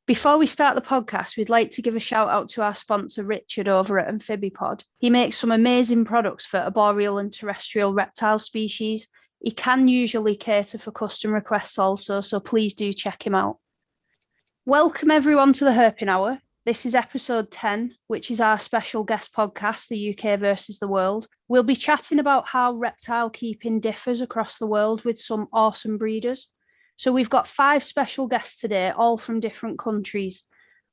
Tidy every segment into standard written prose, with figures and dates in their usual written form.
Before we start the podcast, we'd like to give a shout out to our sponsor, Richard, over at Amphibipod. He makes some amazing products for arboreal and terrestrial reptile species. He can usually cater for custom requests also, so please do check him out. Welcome everyone to the Herping Hour. This is episode 10, which is our special guest podcast, the UK versus the world. We'll be chatting about how reptile keeping differs across the world with some awesome breeders. So we've got 5 special guests today, all from different countries.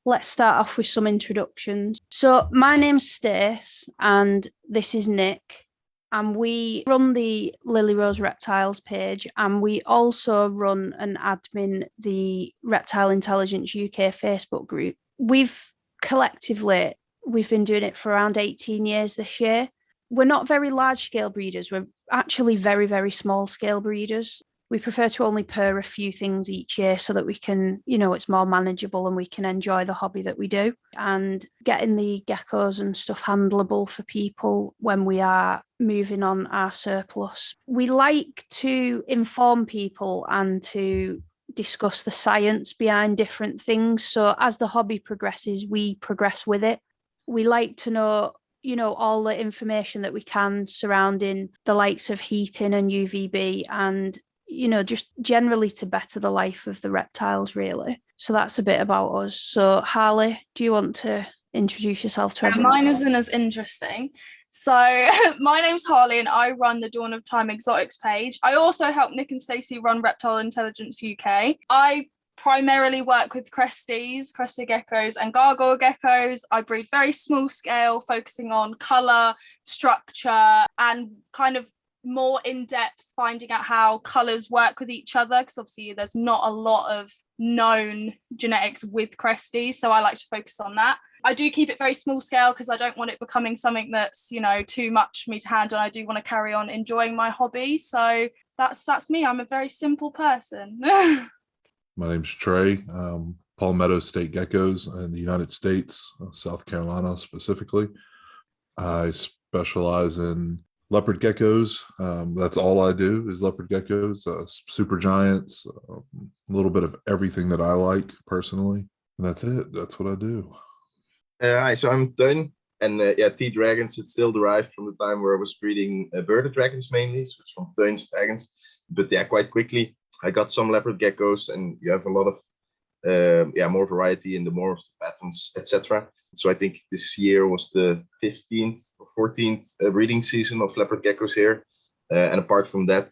Let's start off with some introductions. So my name's Stace and this is Nick. And we run the Lily Rose Reptiles page, and we also run and admin the Reptile Intelligence UK Facebook group. We've been doing it for around 18 years this year. We're not very large scale breeders. We're actually very, very small scale breeders. We prefer to only pair a few things each year so that we can, it's more manageable and we can enjoy the hobby that we do. And getting the geckos and stuff handleable for people when we are moving on our surplus. We like to inform people and to discuss the science behind different things. So as the hobby progresses, we progress with it. We like to know, all the information that we can surrounding the likes of heating and UVB and just generally to better the life of the reptiles, really. So that's a bit about us. So Harley, do you want to introduce yourself to everyone? Mine isn't as interesting. So my name's Harley and I run the Dawn of Time Exotics page. I also help Nick and Stacey run Reptile Intelligence UK. I primarily work with crested geckos and gargoyle geckos. I breed very small scale, focusing on colour, structure, and kind of more in-depth finding out how colours work with each other, because obviously there's not a lot of known genetics with cresties, so I like to focus on that. I do keep it very small scale because I don't want it becoming something that's too much for me to handle. I do want to carry on enjoying my hobby, so that's me. I'm a very simple person. My name's Trey. Palmetto State Geckos in the United States, South Carolina specifically. I specialize in leopard geckos. That's all I do is leopard geckos, super giants, a little bit of everything that I like personally. And that's it. That's what I do. Hi, so I'm Teun. And T-Dragons, it's still derived from the time where I was breeding birded dragons mainly. So it's from Teun's dragons. But quite quickly, I got some leopard geckos and you have a lot of more variety in the morphs, the patterns, etc. So I think this year was the 15th or 14th breeding season of leopard geckos here. And apart from that,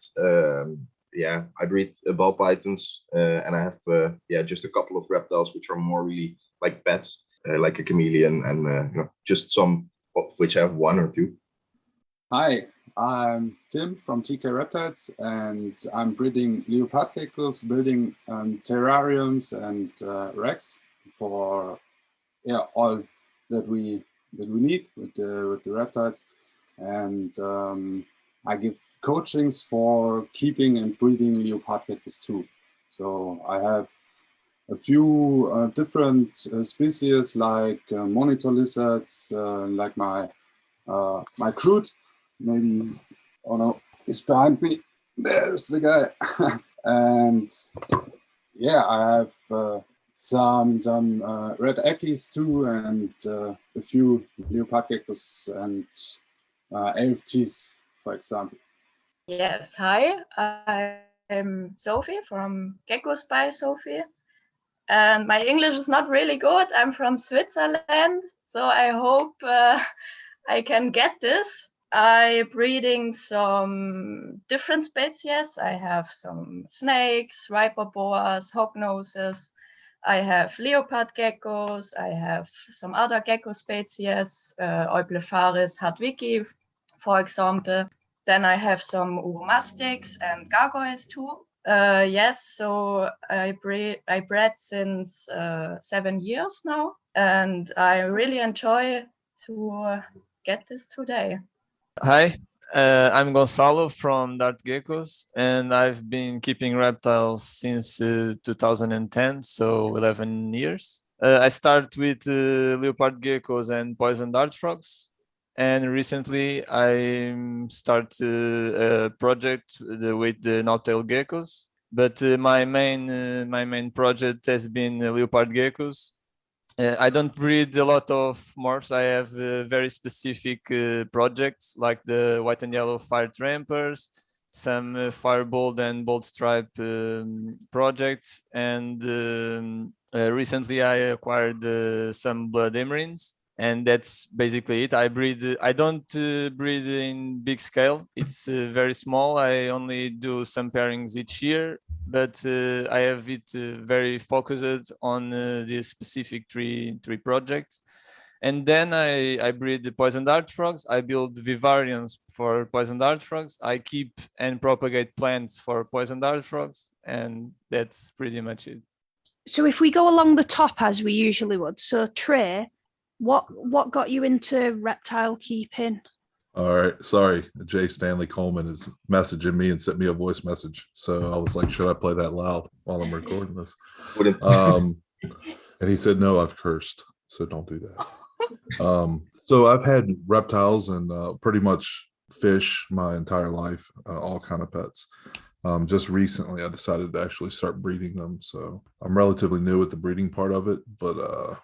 I breed ball pythons and I have just a couple of reptiles which are more really like pets, like a chameleon and just some of which I have 1 or 2. Hi, I'm Tim from TKReptiles and I'm breeding Leopard Geckos, building terrariums and racks for all that we need with the reptiles. And I give coachings for keeping and breeding Leopard Geckos too. So I have a few different species like monitor lizards, like my crude. Maybe he's behind me. There's the guy. And I have some red eckies too, and a few leopard geckos and AFTs, for example. Yes, hi. I'm Sophie from Geckos by Sophie. And my English is not really good. I'm from Switzerland, so I hope I can get this. I'm breeding some different species. I have some snakes, viper boas, hognoses. I have leopard geckos. I have some other gecko species, Eublepharis hardwicki, for example. Then I have some uromastics and gargoyles too. So I bred since 7 years now, and I really enjoy to get this today. Hi, I'm Goncarlo from Dart Geckos, and I've been keeping reptiles since 2010, so 11 years. I started with leopard geckos and poison dart frogs, and recently I started a project with the Untitled Geckos. But my main project has been Leopard Geckos. I don't breed a lot of morphs. I have very specific projects like the white and yellow fire trampers, some firebolt and bolt stripe projects, and recently I acquired some blood emeralds, and that's basically it. I don't breed in big scale. It's very small. I only do some pairings each year, but I have it very focused on these specific three projects. And then I breed the poison dart frogs. I build vivariums for poison dart frogs. I keep and propagate plants for poison dart frogs, and that's pretty much it. So if we go along the top as we usually would, so Trey, what got you into reptile keeping? All right. Sorry. Jay Stanley Coleman is messaging me and sent me a voice message. So I was like, should I play that loud while I'm recording this? And he said, no, I've cursed. So don't do that. So I've had reptiles and pretty much fish my entire life, all kind of pets. Just recently, I decided to actually start breeding them. So I'm relatively new at the breeding part of it. But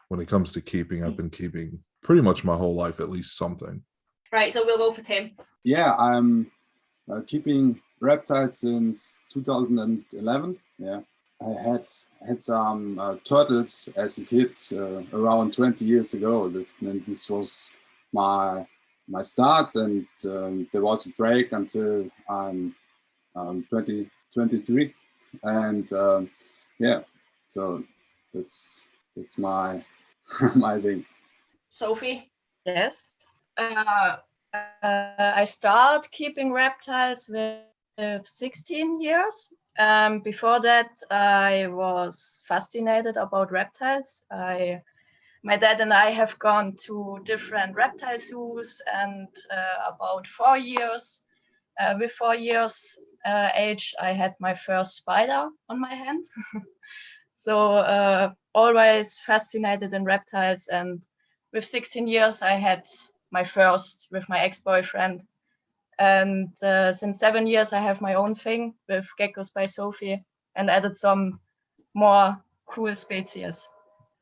when it comes to keeping, I've been keeping pretty much my whole life, at least something. Right, so we'll go for Tim. Yeah, I'm keeping reptiles since 2011. Yeah, I had some turtles as a kid around 20 years ago. This was my start, and there was a break until I'm 23, and yeah, so it's my my thing. Sophie? Yes. I started keeping reptiles with 16 years. Before that, I was fascinated about reptiles. My dad and I have gone to different reptile zoos, and about 4 years, with 4 years age, I had my first spider on my hand. So always fascinated in reptiles, and with 16 years, I had my first with my ex-boyfriend. And since 7 years, I have my own thing with Geckos by Sophie, and added some more cool species.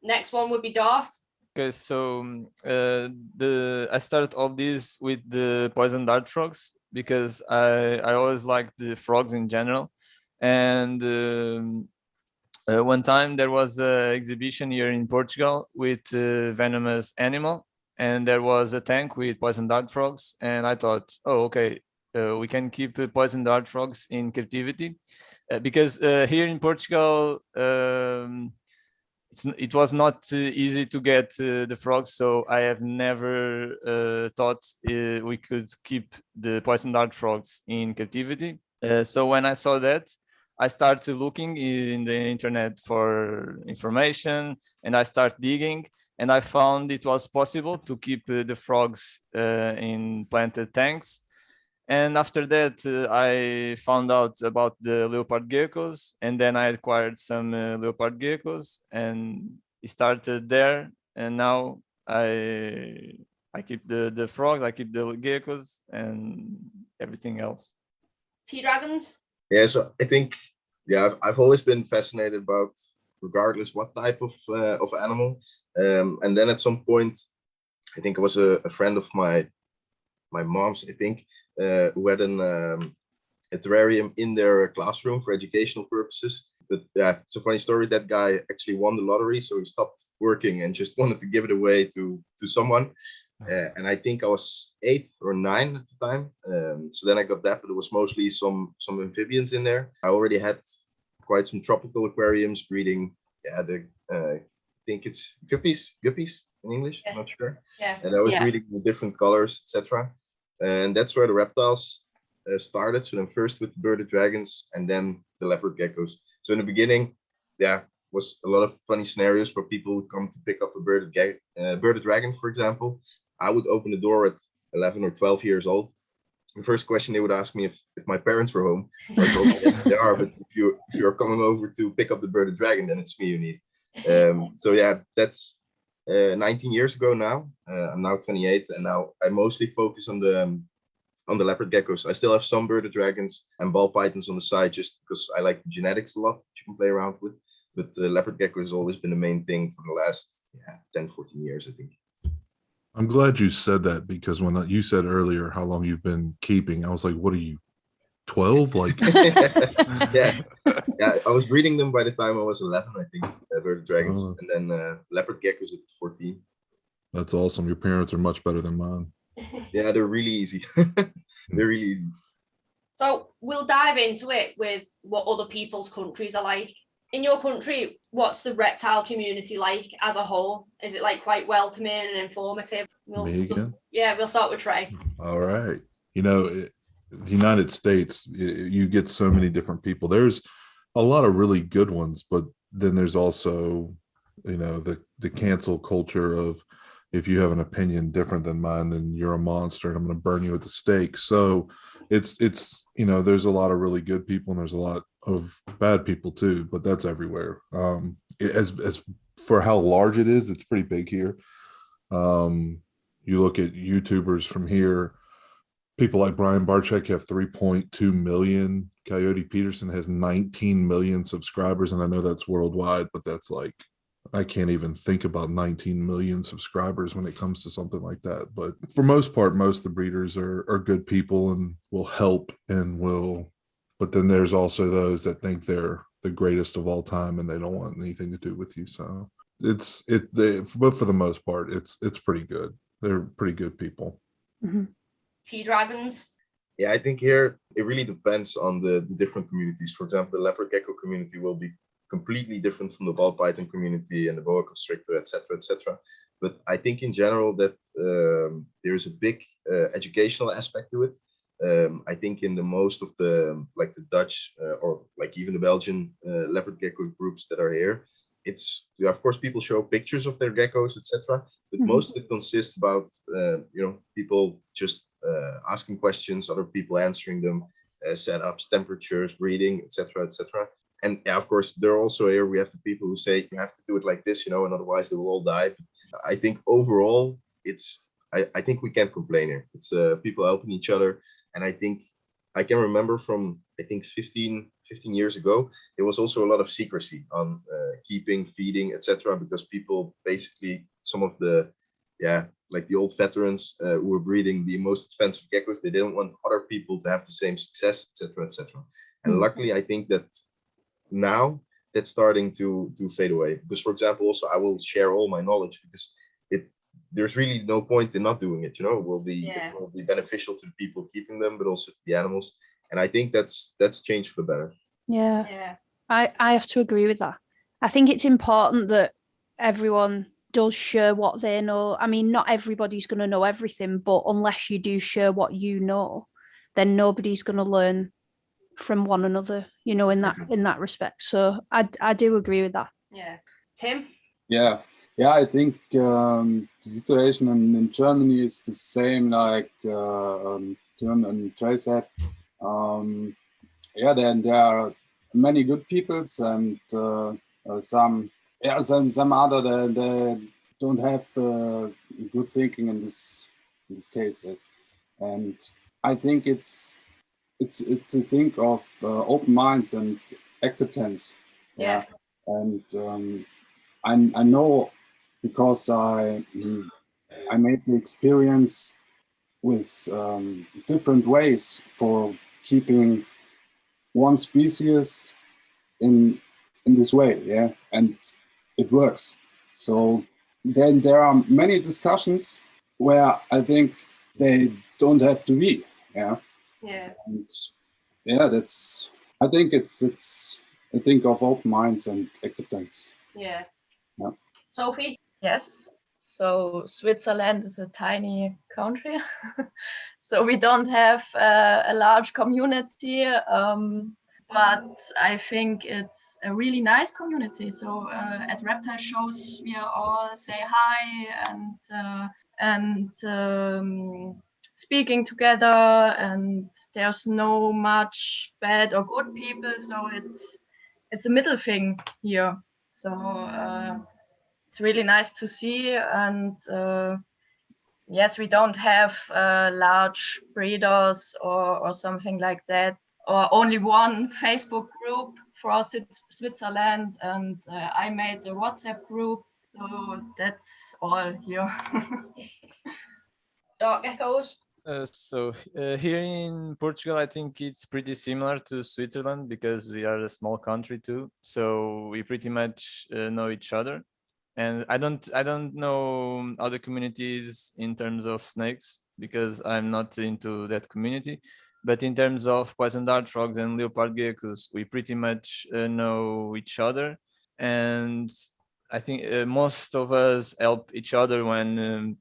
Next one would be Dart. Okay, so I started all this with the poison dart frogs because I always liked the frogs in general. And one time there was an exhibition here in Portugal with venomous animal, and there was a tank with poison dart frogs, and I thought, oh, okay, we can keep poison dart frogs in captivity because here in Portugal it was not easy to get the frogs, so I have never thought we could keep the poison dart frogs in captivity. So when I saw that, I started looking in the internet for information, and I started digging, and I found it was possible to keep the frogs in planted tanks. And after that, I found out about the leopard geckos, and then I acquired some leopard geckos, and it started there. And now I keep the frogs, I keep the geckos, and everything else. T-Dragons? Yeah, so I think, yeah, I've always been fascinated about, regardless what type of animal. And then at some point, I think it was a friend of my mom's, I think, who had a terrarium in their classroom for educational purposes. But yeah, it's a funny story. That guy actually won the lottery, so he stopped working and just wanted to give it away to someone. And I think I was 8 or 9 at the time. So then I got that, but it was mostly some amphibians in there. I already had quite some tropical aquariums breeding. Yeah, I think it's guppies in English. Yeah. I'm not sure. Yeah. And I was breeding with different colors, etc. And that's where the reptiles started. So then first with the bearded dragons, and then the leopard geckos. So in the beginning, yeah, was a lot of funny scenarios where people would come to pick up a bearded dragon, for example. I would open the door at 11 or 12 years old. The first question they would ask me if my parents were home. I told them, yes, they are, but if you're coming over to pick up the bearded dragon, then it's me you need. So yeah, that's 19 years ago now. I'm now 28, and now I mostly focus on on the leopard geckos. I still have some bearded dragons and ball pythons on the side just because I like the genetics a lot that you can play around with. But the leopard gecko has always been the main thing for the last 10, 14 years, I think. I'm glad you said that, because when you said earlier how long you've been keeping, I was like, what are you, 12? Like, yeah, I was breeding them by the time I was 11, I think, bearded dragons, and then leopard geckos at 14. That's awesome. Your parents are much better than mine. Yeah, they're really easy. They're really easy. So we'll dive into it with what other people's countries are like. In your country, what's the reptile community like as a whole? Is it like quite welcoming and informative? Me again? We'll start with Trey. All right. You know, the United States, you get so many different people. There's a lot of really good ones, but then there's also, you know, the cancel culture of, if you have an opinion different than mine, then you're a monster and I'm going to burn you at the stake. So it's, you know, there's a lot of really good people and there's a lot of bad people too, but that's everywhere. As for how large it is, it's pretty big here. You look at YouTubers from here, people like Brian Barczyk have 3.2 million. Coyote Peterson has 19 million subscribers. And I know that's worldwide, but that's like, I can't even think about 19 million subscribers when it comes to something like that. But for most part, most of the breeders are good people and will help and will, but then there's also those that think they're the greatest of all time and they don't want anything to do with you. So but for the most part, it's pretty good. They're pretty good people. Mm-hmm. T-Dragons. Yeah, I think here it really depends on the different communities. For example, the leopard gecko community will be completely different from the ball python community and the boa constrictor, etc., etc. But I think in general that there's a big educational aspect to it. I think in the most of the like the Dutch or like even the Belgian leopard gecko groups that are here, it's, yeah, of course people show pictures of their geckos, etc. But most of it consists about you know, people just asking questions, other people answering them, setups, temperatures, breeding, etc., etc. And yeah, of course, they're also here. We have the people who say you have to do it like this, you know, and otherwise they will all die. But I think overall, it's, I think we can't complain here. It's people helping each other. And I think I can remember from, I think 15 years ago, there was also a lot of secrecy on keeping, feeding, etc. Because people basically, some of the, like the old veterans who were breeding the most expensive geckos, they didn't want other people to have the same success, etc., etc. And luckily, I think that now that's starting to fade away. Because, for example, also I will share all my knowledge because there's really no point in not doing it. You know, it will be beneficial to the people keeping them, but also to the animals. And I think that's changed for the better. Yeah. I have to agree with that. I think it's important that everyone does share what they know. I mean, not everybody's going to know everything, but unless you do share what you know, then nobody's going to learn from one another, you know, in that respect. So I do agree with that. Yeah. Tim? Yeah, I think the situation in Germany is the same like Teun and Trey said. Then there are many good peoples and some other they don't have good thinking in this cases. And I think it's a thing of open minds and acceptance. Yeah. And I know because I made the experience with different ways for keeping one species in this way, yeah, and it works. So then there are many discussions where I think they don't have to be, yeah. Yeah. And that's, I think it's a thing of open minds and acceptance. Yeah. Yeah. Sophie? Yes. So Switzerland is a tiny country, so we don't have a large community, but I think it's a really nice community. So at reptile shows, we all say hi and speaking together, and there's no much bad or good people. So it's a middle thing here. So it's really nice to see, and yes, we don't have large breeders or something like that, or only one Facebook group for Switzerland, and I made a WhatsApp group. So that's all here. Dark geckos. Here in Portugal, I think it's pretty similar to Switzerland because we are a small country too. So we pretty much know each other. And I don't know other communities in terms of snakes because I'm not into that community. But in terms of poison dart frogs and leopard geckos, we pretty much know each other. And I think most of us help each other when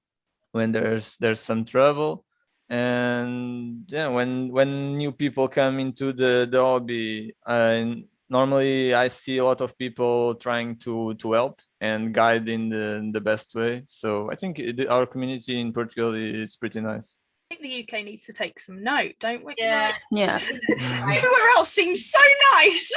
there's some trouble. And yeah, when new people come into the hobby, normally I see a lot of people trying to help and guide in the best way. So I think our community in Portugal is pretty nice. I think the UK needs to take some note, don't we? Yeah. Yeah. Everywhere else seems so nice.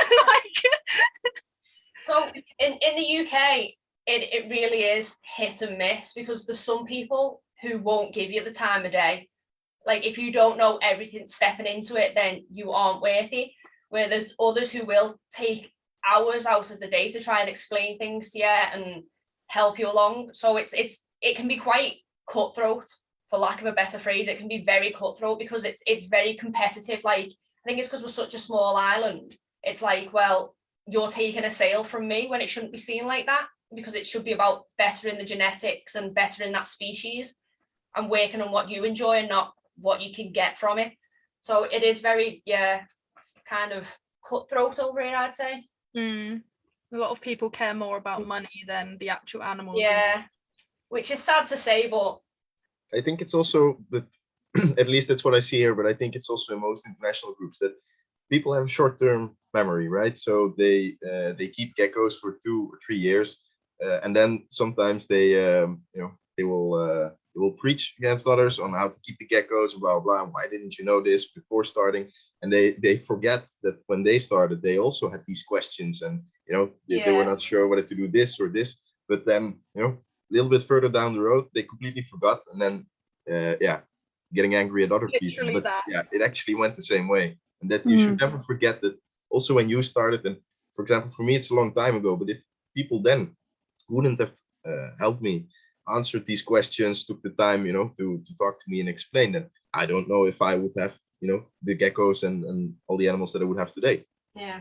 So in the UK, it really is hit and miss because there's some people who won't give you the time of day. Like if you don't know everything stepping into it, then you aren't worthy. Where there's others who will take hours out of the day to try and explain things to you and help you along. So it can be quite cutthroat, for lack of a better phrase. It can be very cutthroat because it's very competitive. Like I think it's because we're such a small island. It's like, well, you're taking a sale from me when it shouldn't be seen like that, because it should be about bettering the genetics and bettering that species and working on what you enjoy and not what you can get from it. So it is very, it's kind of cutthroat over here, I'd say. A lot of people care more about money than the actual animals. Yeah, which is sad to say, but I think it's also that, at least that's what I see here, but I think it's also in most international groups that people have short-term memory, right? So they keep geckos for 2 or 3 years, and then sometimes they will preach against others on how to keep the geckos and blah blah. And why didn't you know this before starting? And they forget that when they started, they also had these questions, and they were not sure whether to do this or this. But then a little bit further down the road, they completely forgot, and then getting angry at other Literally people. But that. it actually went the same way, and that you should never forget that. Also, when you started, and for example, for me, it's a long time ago. But if people then wouldn't have helped me, answered these questions, took the time, to talk to me and explain them, I don't know if I would have, the geckos and all the animals that I would have today. yeah.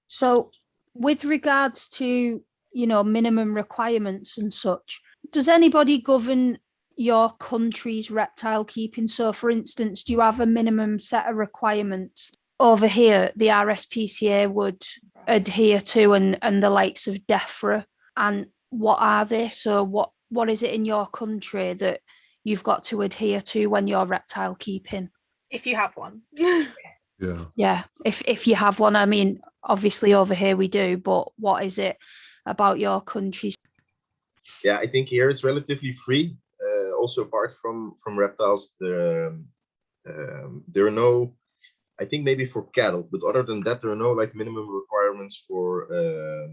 So with regards to, minimum requirements and such, does anybody govern your country's reptile keeping? So for instance, do you have a minimum set of requirements over here the RSPCA would adhere to and the likes of DEFRA? And what are they? So what is it in your country that you've got to adhere to when you're reptile keeping? If you have one. Yeah. If you have one, I mean, obviously over here we do, but what is it about your country? Yeah, I think here it's relatively free. Also, apart from reptiles, there are no, I think maybe for cattle, but other than that, there are no like minimum requirements for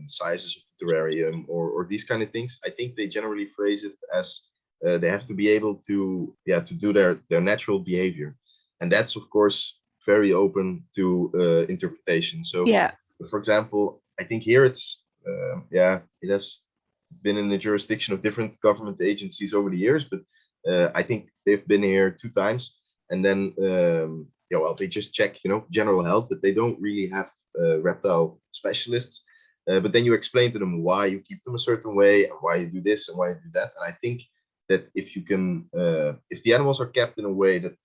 sizes of the terrarium or these kind of things. I think they generally phrase it as they have to be able to do their natural behavior, and that's of course very open to interpretation. So, for example, I think here it's it has been in the jurisdiction of different government agencies over the years, but I think they've been here 2 times, and then they just check general health, but they don't really have reptile specialists. But then you explain to them why you keep them a certain way and why you do this and why you do that. And I think that if you can, if the animals are kept in a way that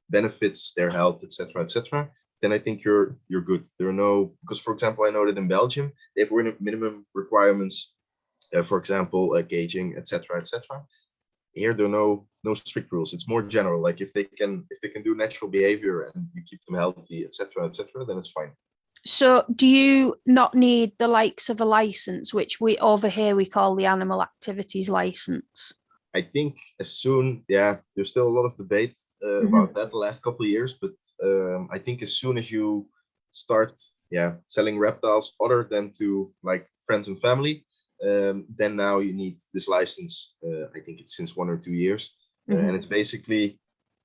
benefits their health, etc., then I think you're good. There are no, because for example, I know that in Belgium they have minimum requirements, for example, gauging, etc. Here there are no strict rules. It's more general. Like if they can do natural behavior and you keep them healthy, etc., then it's fine. So do you not need the likes of a license, which we over here we call the animal activities license? I think as soon, there's still a lot of debate about that the last couple of years, but I think as soon as you start selling reptiles other than to like friends and family, then now you need this license. I think it's since 1 or 2 years. And it's basically,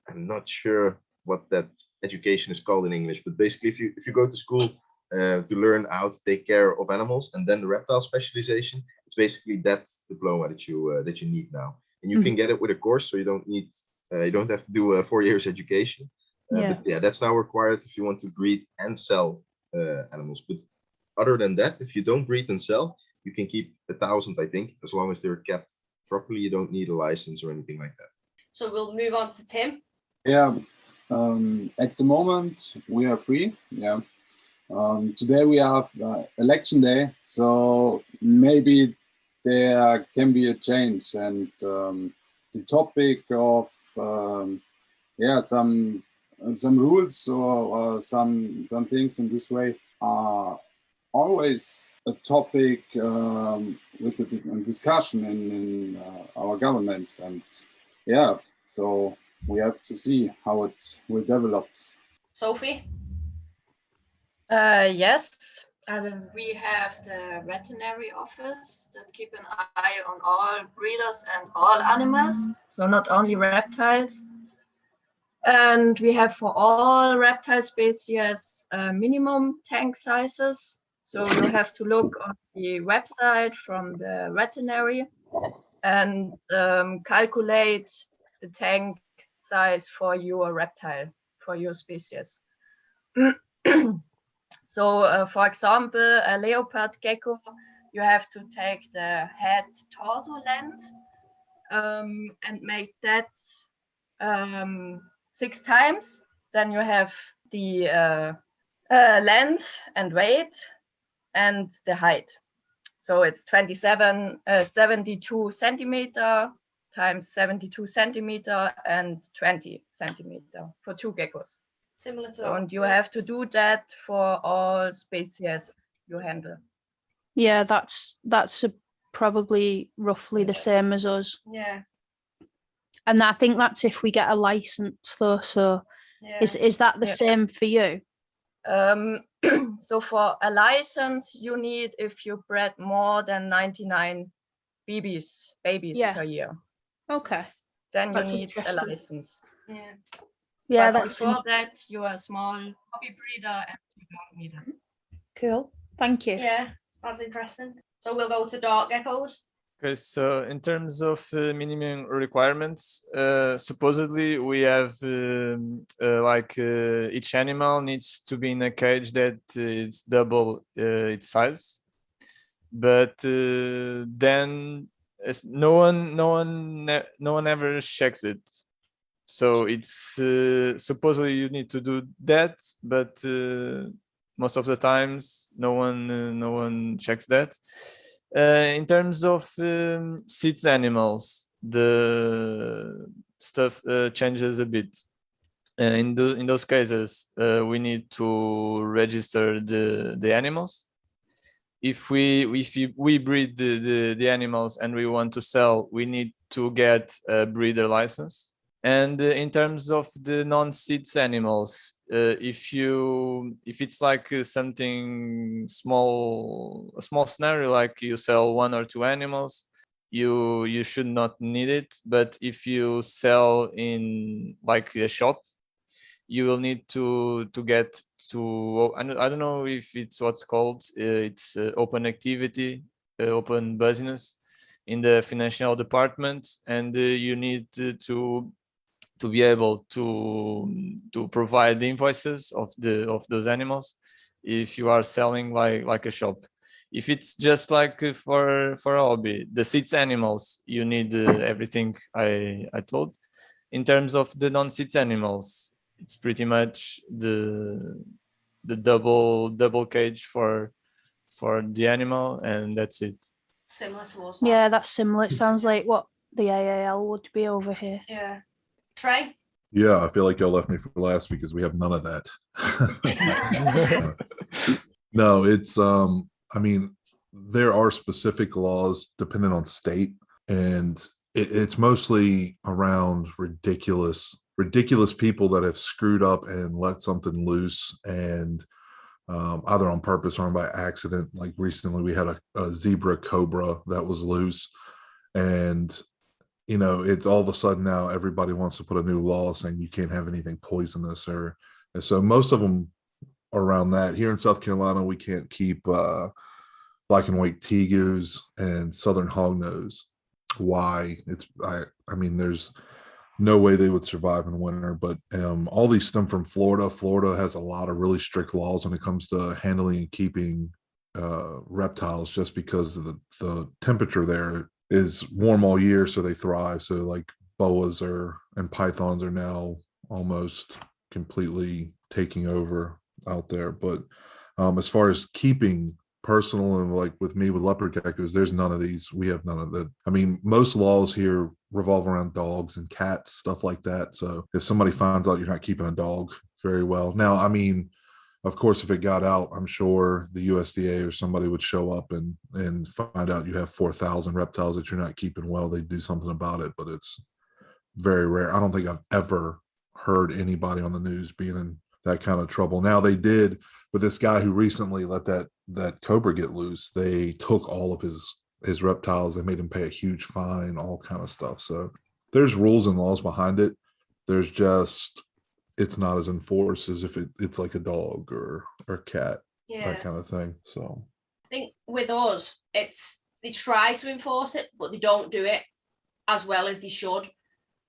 I'm not sure what that education is called in English, but basically if you go to school to learn how to take care of animals and then the reptile specialization, it's basically that diploma that you need now. And you can get it with a course, so you don't have to do a 4 years education. But yeah, that's now required if you want to breed and sell animals. But other than that, if you don't breed and sell, you can keep 1,000, I think, as long as they're kept properly. You don't need a license or anything like that. So we'll move on to Tim. Yeah, at the moment we are free. Yeah, today we have election day, so maybe there can be a change, and the topic of some rules or some things in this way are always a topic with the discussion in our governments, and yeah, so we have to see how it will develop. Sophie? Yes, we have the veterinary office that keep an eye on all breeders and all animals, so not only reptiles. And we have for all reptile species minimum tank sizes. So you have to look on the website from the veterinary and calculate the tank size for your reptile, for your species. So for example, a leopard gecko, you have to take the head torso length and make that 6 times. Then you have the length and weight and the height. So it's 72 centimeter times 72 centimeter and 20 centimeter for 2 geckos. Similar to So, and you have to do that for all species you handle. Yeah, that's probably roughly the same as us. Yeah. And I think that's if we get a license though. So is that the same for you? So for a license, you need if you bred more than 99 babies per year. Okay. Then That's you need a interesting. license. Yeah. Yeah, But that's before that, you are a small hobby breeder and you don't need it. cool. Thank you. Yeah, that's interesting. So we'll go to dark geckos. Okay, so in terms of minimum requirements, supposedly we have each animal needs to be in a cage that it's double its size, but then no one ever checks it. So it's supposedly you need to do that, but most of the times no one checks that. In terms of seats animals, the stuff changes a bit. In those cases, we need to register the animals. If we breed the animals and we want to sell, we need to get a breeder license. And in terms of the non-seats animals, if it's like something small, a small scenario, like you sell 1 or 2 animals, you should not need it. But if you sell in like a shop, you will need to get to, I don't know if it's what's called, it's open activity, open business in the financial department, and you need to be able to provide the invoices of those animals if you are selling like a shop. If it's just like for a hobby, the seats animals, you need everything I told. In terms of the non-seats animals, it's pretty much the double cage for the animal, and that's it. Similar to us. Yeah, that's similar. It sounds like what the AAL would be over here. Yeah. Trey? Yeah, I feel like y'all left me for last because we have none of that. No, it's I mean, there are specific laws depending on state, and it's mostly around ridiculous people that have screwed up and let something loose, and either on purpose or by accident. Like recently we had a zebra cobra that was loose, and it's all of a sudden now everybody wants to put a new law saying you can't have anything poisonous, or so most of them around that. Here in South Carolina, we can't keep black and white tegus and southern hognose. Why? I mean, there's no way they would survive in winter, but all these stem from Florida. Florida has a lot of really strict laws when it comes to handling and keeping reptiles, just because of the temperature there is warm all year, so they thrive. So like boas and pythons are now almost completely taking over out there. But as far as keeping personal, and like with me with leopard geckos, there's none of these. We have none of that. I mean, most laws here revolve around dogs and cats, stuff like that. So if somebody finds out you're not keeping a dog very well, now, I mean, of course, if it got out, I'm sure the USDA or somebody would show up and find out you have 4,000 reptiles that you're not keeping well. They'd do something about it, but it's very rare. I don't think I've ever heard anybody on the news being in that kind of trouble. Now, they did with this guy who recently let that cobra get loose. They took all of his reptiles. They made him pay a huge fine, all kind of stuff. So there's rules and laws behind it. There's just, it's not as enforced as if it's like a dog or cat, that kind of thing. So I think with us, they try to enforce it, but they don't do it as well as they should.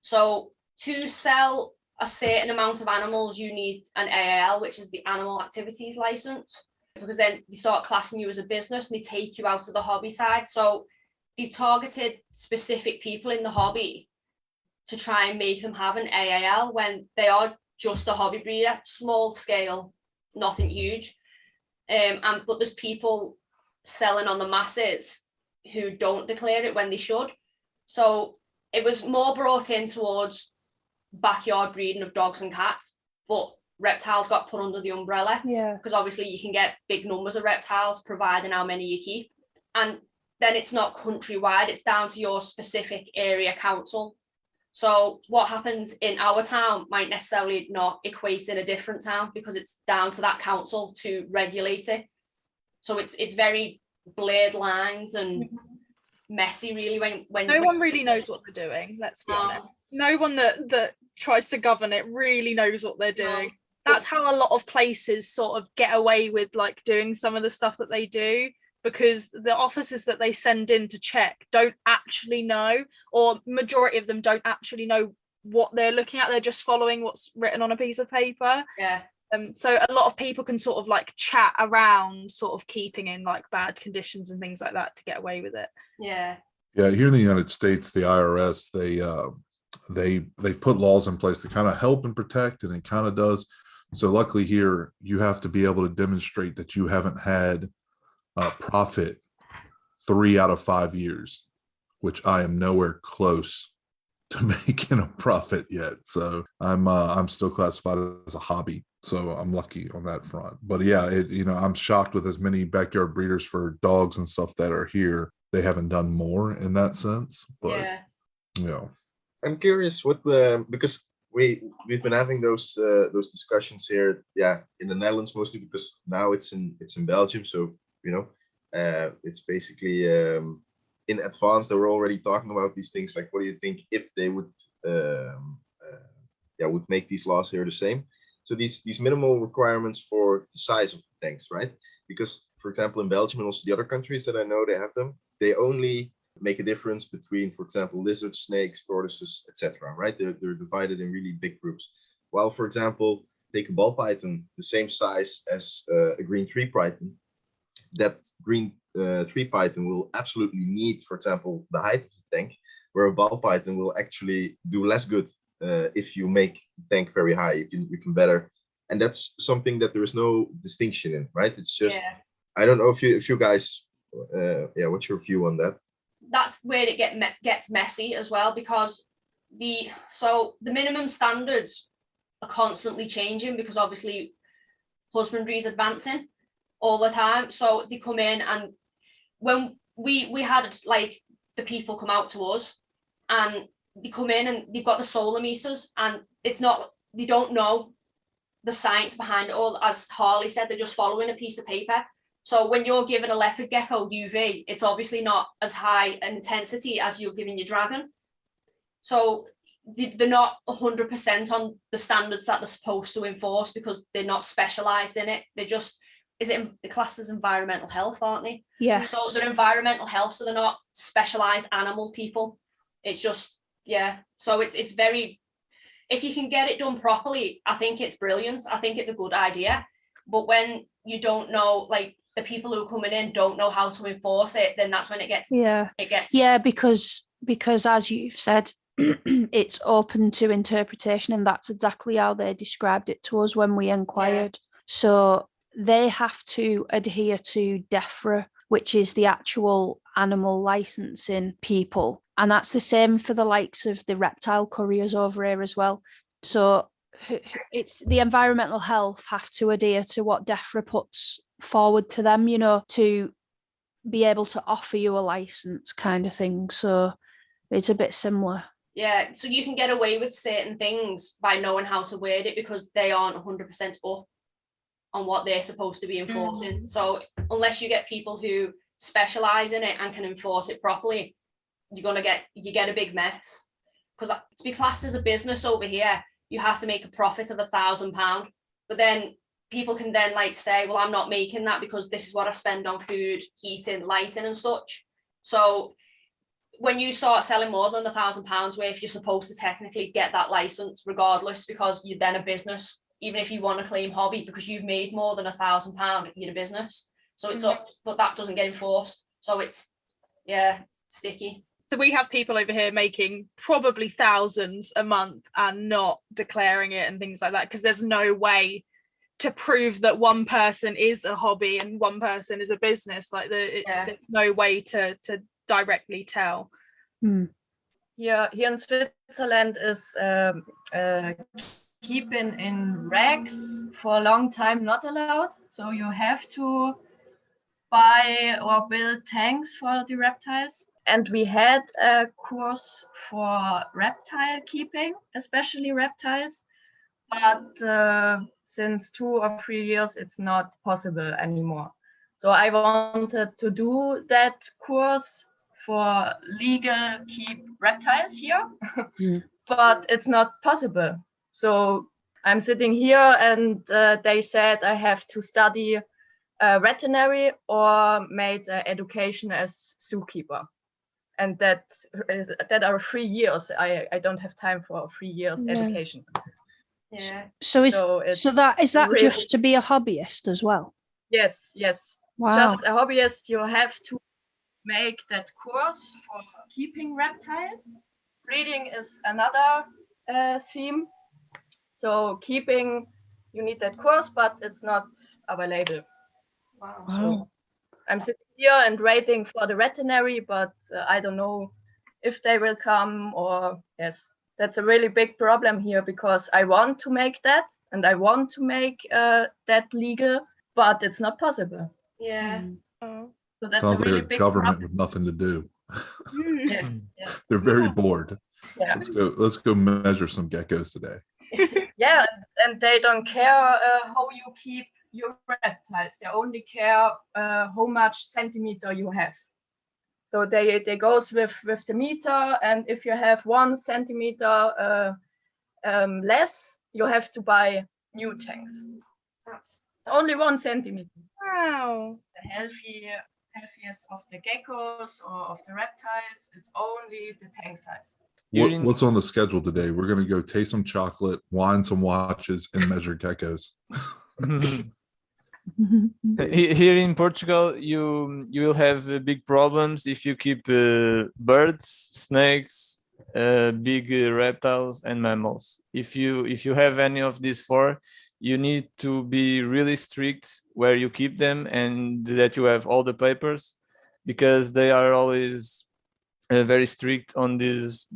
So to sell a certain amount of animals, you need an AAL, which is the Animal Activities License, because then they start classing you as a business and they take you out of the hobby side. So they've targeted specific people in the hobby to try and make them have an AAL when they are just a hobby breeder, small scale, nothing huge. But there's people selling on the masses who don't declare it when they should. So it was more brought in towards backyard breeding of dogs and cats, but reptiles got put under the umbrella. Yeah. Because obviously you can get big numbers of reptiles providing how many you keep. And then it's not countrywide, it's down to your specific area council. So what happens in our town might necessarily not equate in a different town, because it's down to that council to regulate it. So it's very blurred lines and messy, really. When no one really knows what they're doing, let's be honest. No one that tries to govern it really knows what they're doing. That's how a lot of places sort of get away with like doing some of the stuff that they do, because the officers that they send in to check don't actually know, or majority of them don't actually know what they're looking at. They're just following what's written on a piece of paper. Yeah. So a lot of people can sort of like chat around sort of keeping in like bad conditions and things like that to get away with it. Yeah. Yeah, here in the United States, the IRS, they've put laws in place to kind of help and protect, and it kind of does. So luckily here, you have to be able to demonstrate that you haven't had profit 3 out of 5 years, which I am nowhere close to making a profit yet. So I'm still classified as a hobby. So I'm lucky on that front. But yeah, I'm shocked with as many backyard breeders for dogs and stuff that are here. They haven't done more in that sense. But I'm curious because we've been having those discussions here, in the Netherlands mostly, because now it's in Belgium. So it's basically in advance they were already talking about these things. Like, what do you think if they would make these laws here the same? So these minimal requirements for the size of the tanks, right? Because, for example, in Belgium and also the other countries that I know they have them, they only make a difference between, for example, lizards, snakes, tortoises, etc. Right? They're divided in really big groups. While, for example, take a ball python, the same size as a green tree python, that green tree python will absolutely need, for example, the height of the tank, where a ball python will actually do less good if you make the tank very high. You can better, and that's something that there is no distinction in, right? It's just I don't know if you guys, what's your view on that? That's where it gets messy as well, because the minimum standards are constantly changing, because obviously husbandry is advancing all the time. So they come in, and when we had like the people come out to us, and they come in and they've got the solar meters, and they don't know the science behind it all. As Harley said, they're just following a piece of paper. So when you're giving a leopard gecko UV, it's obviously not as high an intensity as you're giving your dragon. So they're not 100% on the standards that they're supposed to enforce because they're not specialised in it. They're just, the class as environmental health, aren't they? Yeah. So they're environmental health, so they're not specialised animal people. It's just, yeah. So it's very, if you can get it done properly, I think it's brilliant. I think it's a good idea. But when you don't know, like the people who are coming in don't know how to enforce it, then that's when it gets. Yeah, because as you've said, it's open to interpretation, and that's exactly how they described it to us when we inquired. So they have to adhere to DEFRA, which is the actual animal licensing people. And that's the same for the likes of the reptile couriers over here as well. So it's the environmental health have to adhere to what DEFRA puts forward to them, you know, to be able to offer you a license kind of thing. So it's a bit similar. Yeah, so you can get away with certain things by knowing how to word it because they aren't 100% up on what they're supposed to be enforcing. So unless you get people who specialize in it and can enforce it properly, you get a big mess. Because to be classed as a business over here, you have to make a profit of £1,000. But then people can then like say, well, I'm not making that because this is what I spend on food, heating, lighting and such. So when you start selling more than £1,000 worth, you're supposed to technically get that license regardless, because you're then a business, even if you want to claim hobby, because you've made more than £1,000, you're a business. So it's up, but that doesn't get enforced. So it's, sticky. So we have people over here making probably thousands a month and not declaring it and things like that, because there's no way to prove that one person is a hobby and one person is a business. Like there's no way to directly tell. Here in Switzerland is keeping in racks for a long time not allowed. So you have to buy or build tanks for the reptiles. And we had a course for reptile keeping, especially reptiles. But since 2 or 3 years, it's not possible anymore. So I wanted to do that course for legal keep reptiles here, but it's not possible. So I'm sitting here and they said I have to study veterinary or made education as zookeeper. And that are 3 years. I don't have time for 3 years education. Yeah. So is that really just to be a hobbyist as well? Yes. Wow. Just a hobbyist, you have to make that course for keeping reptiles. Breeding is another theme. So keeping, you need that course, but it's not available. Wow. So I'm sitting here and waiting for the veterinary, but I don't know if they will come or yes. That's a really big problem here because I want to make that and I want to make that legal, but it's not possible. Yeah. Oh. So that's Sounds a really like a big government problem. with nothing to do. Yes. They're very bored. Yeah. Let's go measure some geckos today. Yeah, and they don't care how you keep your reptiles. They only care how much centimeter you have. So they goes with the meter, and if you have 1 centimeter less, you have to buy new tanks. That's only 1 centimeter. Wow. The healthiest of the geckos or of the reptiles, it's only the tank size. What's on the schedule today? We're going to go taste some chocolate, wine some watches, and measure geckos. Here in Portugal, you will have big problems if you keep birds, snakes, big reptiles, and mammals. If you have any of these 4, you need to be really strict where you keep them and that you have all the papers, because they are always very strict on these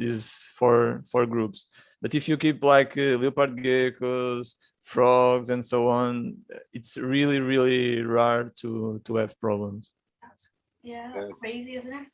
4 groups. But if you keep like leopard geckos, frogs, and so on, it's really, really rare to have problems. That's crazy, isn't it?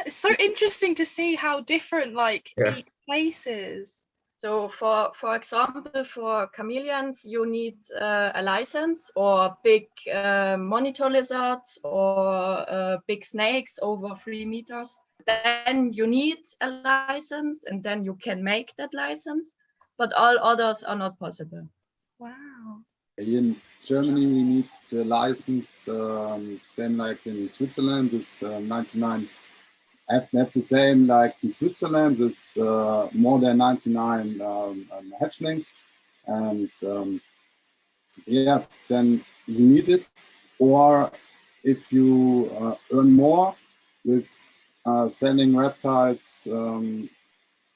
It's so interesting to see how different each place is. So for example, for chameleons, you need a license, or big monitor lizards or big snakes over 3 meters. then you need a license, and then you can make that license. But all others are not possible. Wow. Here in Germany, we need the license, same like in Switzerland with 99. I have the same like in Switzerland with more than 99 hatchlings. And yeah, then you need it. Or if you earn more with selling reptiles,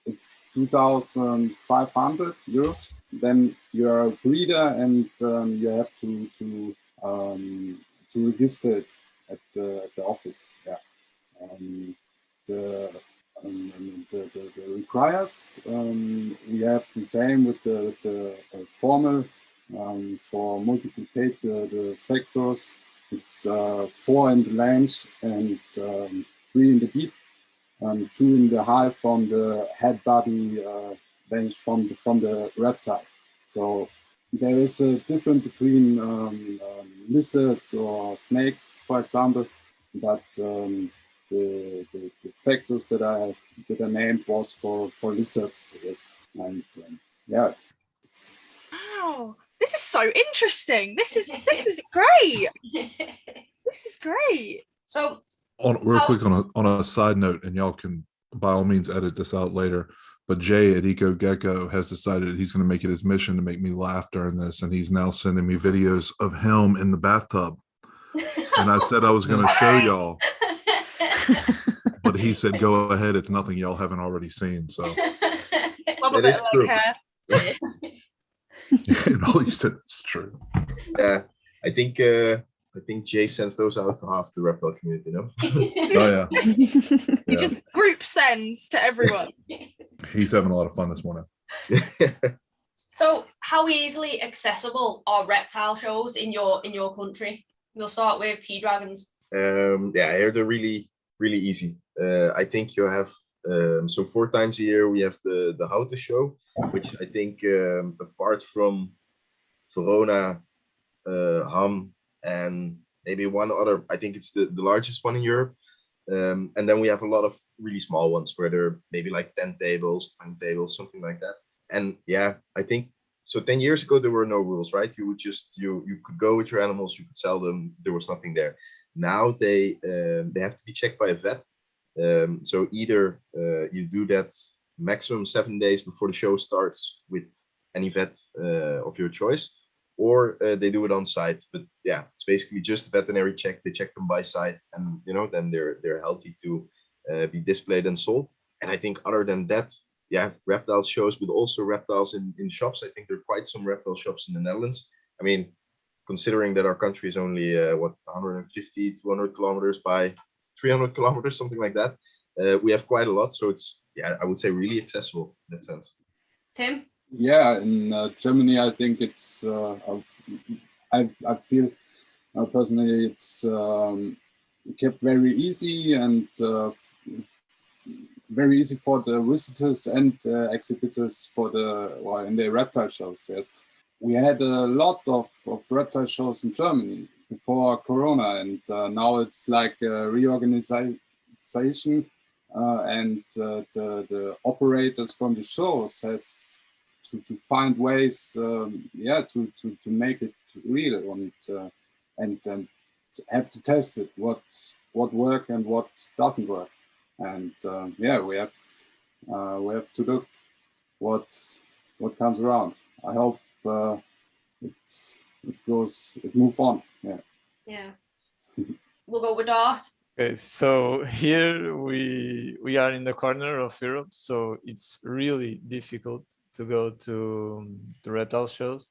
it's 2,500 euros. Then you're a breeder, and you have to register it at the office. Yeah. The requires we have the same with the formal for multiplicate the factors. It's 4 in the length and 3 in the deep, 2 in the height from the head body length from the reptile. So there is a difference between lizards or snakes, for example, but the factors that I named was for lizards. Yes, and yeah. Wow, this is so interesting. This is great. This is great. So, Real quick on a side note, and y'all can by all means edit this out later, but Jay at Eco Gecko has decided he's going to make it his mission to make me laugh during this, and he's now sending me videos of him in the bathtub. And I said I was going to show y'all, but he said, "Go ahead. It's nothing y'all haven't already seen." So Love a bit of like hair. and all you said is true. Yeah, I think Jay sends those out to half the reptile community, no? Oh yeah. He just group sends to everyone. He's having a lot of fun this morning. So, how easily accessible are reptile shows in your country? We'll start with Tea Dragons. Yeah, here they're really easy. I think you have so 4 times a year we have the Houten show, which I think apart from Verona, Ham, and maybe one other, I think it's the largest one in Europe. And then we have a lot of really small ones where there are maybe like 10 tables, 20 tables, something like that. And yeah, I think so 10 years ago there were no rules, right? You would just you could go with your animals, you could sell them, there was nothing there. Now they have to be checked by a vet. So either you do that maximum 7 days before the show starts with any vet of your choice, or they do it on site. But yeah, it's basically just a veterinary check. They check them by site, and then they're healthy to be displayed and sold. And I think other than that, yeah, reptile shows, but also reptiles in shops. I think there are quite some reptile shops in the Netherlands. I mean, considering that our country is only 150, 200 kilometers by 300 kilometers, something like that. We have quite a lot, so it's, yeah, I would say really accessible in that sense. Tim? Yeah, in Germany, I think it's, I feel personally it's kept very easy and very easy for the visitors and exhibitors in the reptile shows. Yes, we had a lot of reptile shows in Germany before Corona, and now it's like a reorganization, and the operators from the shows has to find ways, to make it real, and have to test it, what works and what doesn't work, and we have to look what comes around. I hope it moves on. Yeah. We'll go with Dart. Okay, so here we are in the corner of Europe, so it's really difficult to go to the reptile shows.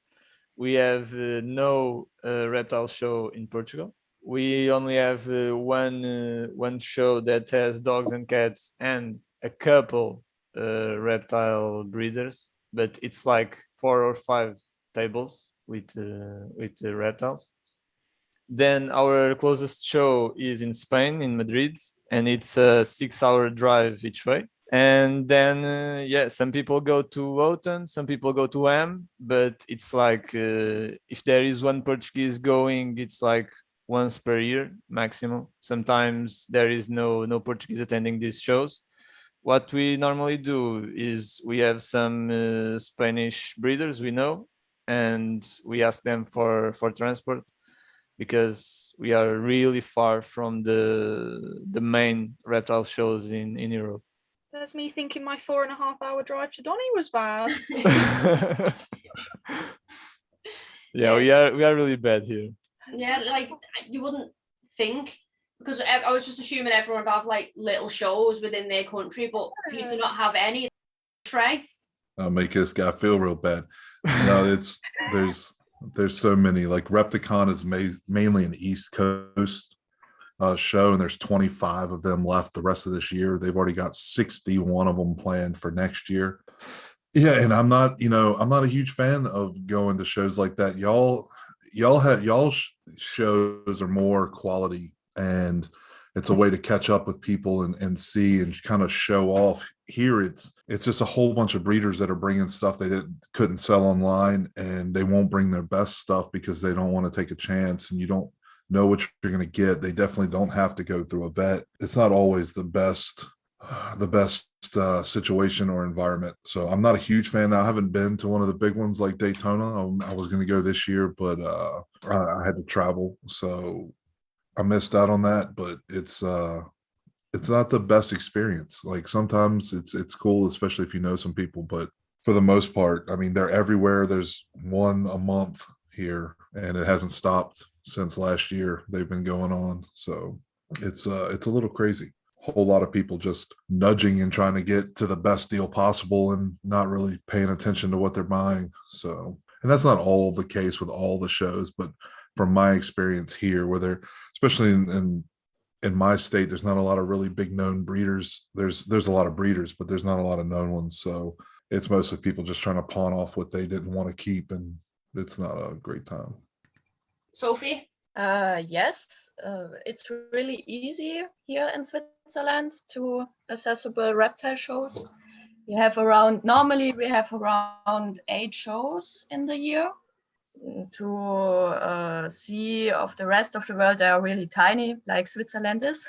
We have no reptile show in Portugal. We only have one show that has dogs and cats and a couple reptile breeders, but it's like 4 or 5 tables with the reptiles. Then our closest show is in Spain, in Madrid, and it's a 6-hour drive each way. And then, some people go to Houten, some people go to Ham, but it's like if there is one Portuguese going, it's like once per year maximum. Sometimes there is no Portuguese attending these shows. What we normally do is we have some Spanish breeders we know, and we ask them for transport, because we are really far from the main reptile shows in Europe. There's me thinking my 4.5-hour drive to Donny was bad. Yeah, we are really bad here. Yeah, like you wouldn't think, because I was just assuming everyone would have like little shows within their country, but for you to not have any. Trey? I'll make this guy feel real bad. No, there's so many. Like Repticon is mainly an East Coast show, and there's 25 of them left the rest of this year. They've already got 61 of them planned for next year. Yeah, and I'm not a huge fan of going to shows like that. Y'all shows are more quality, and it's a way to catch up with people and see and kind of show off. Here it's just a whole bunch of breeders that are bringing stuff they couldn't sell online, and they won't bring their best stuff because they don't want to take a chance, and you don't know what you're going to get. They definitely don't have to go through a vet. It's not always the best situation or environment. So I'm not a huge fan. I haven't been to one of the big ones like Daytona. I was going to go this year, but I had to travel, so I missed out on that. But it's not the best experience. Like sometimes it's cool, especially if you know some people, but for the most part, I mean, they're everywhere. There's one a month here, and it hasn't stopped since last year. They've been going on, so it's a little crazy. Whole lot of people just nudging and trying to get to the best deal possible and not really paying attention to what they're buying. So, and that's not all the case with all the shows, but from my experience here, where they're, especially in my state, there's not a lot of really big known breeders. There's a lot of breeders, but there's not a lot of known ones. So it's mostly people just trying to pawn off what they didn't want to keep, and it's not a great time. Sophie? Yes, it's really easy here in Switzerland to accessible reptile shows. Normally we have around 8 shows in the year. To see of the rest of the world, they are really tiny, like Switzerland is,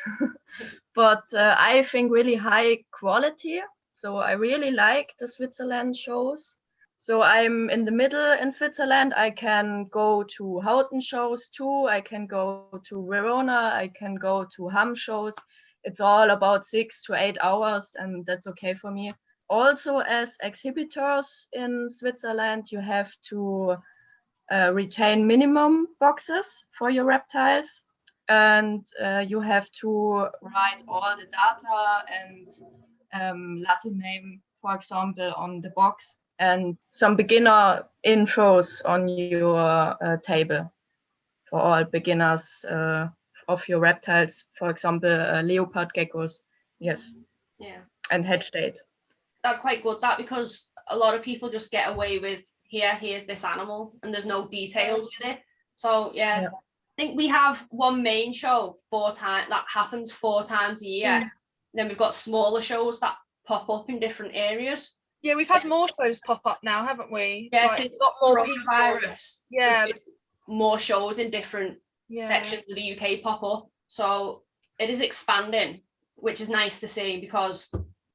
but I think really high quality. So I really like the Switzerland shows. So I'm in the middle in Switzerland. I can go to Houghton shows too. I can go to Verona. I can go to Hamm shows. It's all about 6 to 8 hours, and that's okay for me. Also, as exhibitors in Switzerland, you have to retain minimum boxes for your reptiles, and you have to write all the data and Latin name, for example, on the box, and some beginner infos on your table for all beginners of your reptiles, for example, Leopard Geckos. Yes. Yeah. And hatch date. That's quite good, that, because a lot of people just get away with, here's this animal, and there's no details with it. So yeah. I think we have one main show 4 times that happens 4 times a year. Then we've got smaller shows that pop up in different areas. Yeah, we've had more shows pop up now, haven't we? Yes, like, it's got more coronavirus. Yeah, more shows in different sections of the UK pop up. So it is expanding, which is nice to see, because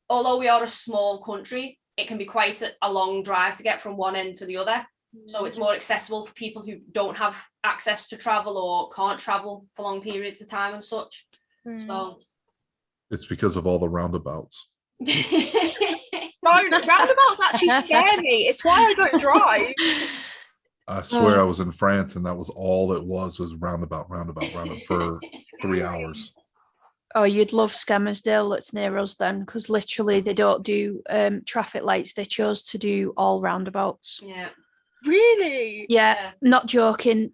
although we are a small country, it can be quite a long drive to get from one end to the other. So it's more accessible for people who don't have access to travel or can't travel for long periods of time and such. So it's because of all the roundabouts. No, roundabouts actually scare me. It's why I don't drive. I swear I was in France, and that was all it was roundabout for 3 hours. Oh, you'd love Scammerdale that's near us then, because literally they don't do traffic lights. They chose to do all roundabouts. Yeah. Really? Yeah, not joking.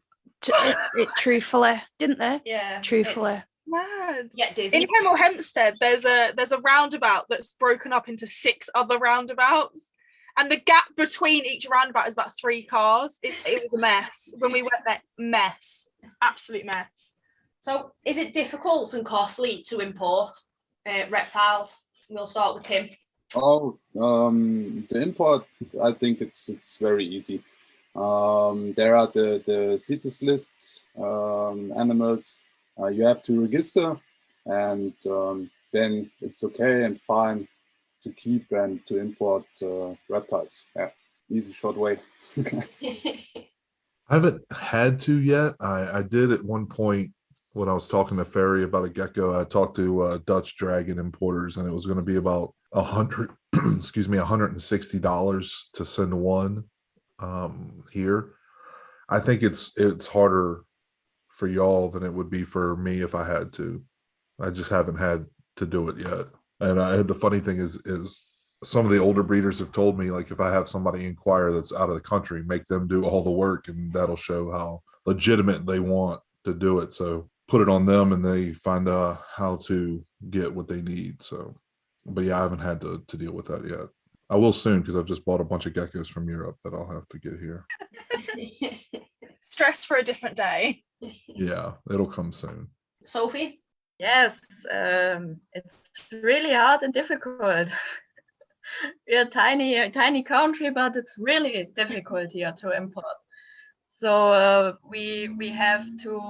Truthfully, didn't they? Yeah. Truthfully. Mad. Yeah, Disney. In Hemel Hempstead, there's a roundabout that's broken up into 6 other roundabouts, and the gap between each roundabout is about 3 cars. It was a mess when we went there. Mess, absolute mess. So, is it difficult and costly to import reptiles? We'll start with Tim. The import, I think it's very easy. There are the CITES list animals you have to register, and then it's okay and fine to keep and to import reptiles. Yeah, easy, short way. I haven't had to yet. I did at one point when I was talking to Ferry about a gecko. I talked to Dutch dragon importers, and it was going to be about $160 to send one here. I think it's harder for y'all than it would be for me if I had to. I just haven't had to do it yet. And the funny thing is some of the older breeders have told me, like, if I have somebody inquire that's out of the country, make them do all the work, and that'll show how legitimate they want to do it. So put it on them, and they find how to get what they need. So, but yeah, I haven't had to deal with that yet. I will soon, because I've just bought a bunch of geckos from Europe that I'll have to get here. Stress for a different day. Yeah, it'll come soon. Sophie? Yes, it's really hard and difficult. We're a tiny country, but it's really difficult here to import. So we have to,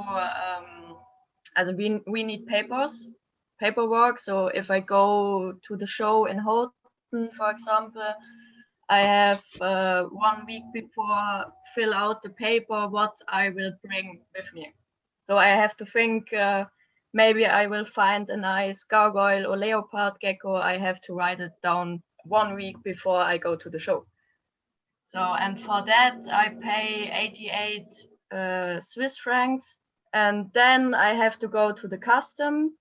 we need paperwork. So if I go to the show in Houghton, for example, I have 1 week before fill out the paper what I will bring with me. So I have to think, maybe I will find a nice gargoyle or leopard gecko. I have to write it down 1 week before I go to the show. So, and for that I pay 88 Swiss francs. And then I have to go to the custom.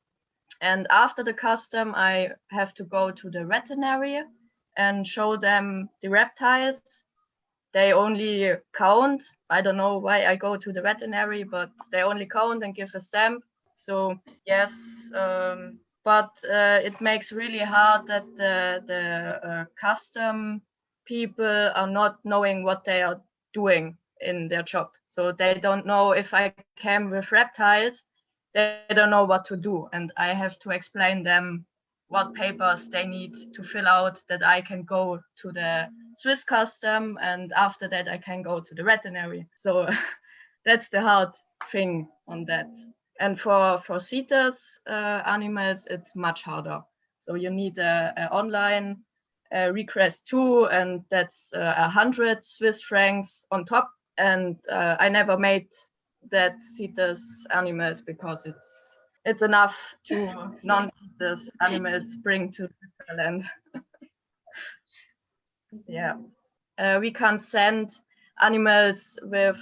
And after the custom, I have to go to the veterinary and show them the reptiles. They only count. I don't know why I go to the veterinary, but they only count and give a stamp. So yes, but it makes really hard that the custom people are not knowing what they are doing in their job. So they don't know if I came with reptiles, they don't know what to do. And I have to explain them what papers they need to fill out that I can go to the Swiss custom, and after that I can go to the veterinary. So that's the hard thing on that. And for CITES animals, it's much harder. So you need an online request too, and that's 100 Swiss francs on top. And I never made that CITES animals because it's enough to non-CITES animals bring to Switzerland. Yeah, we can send animals with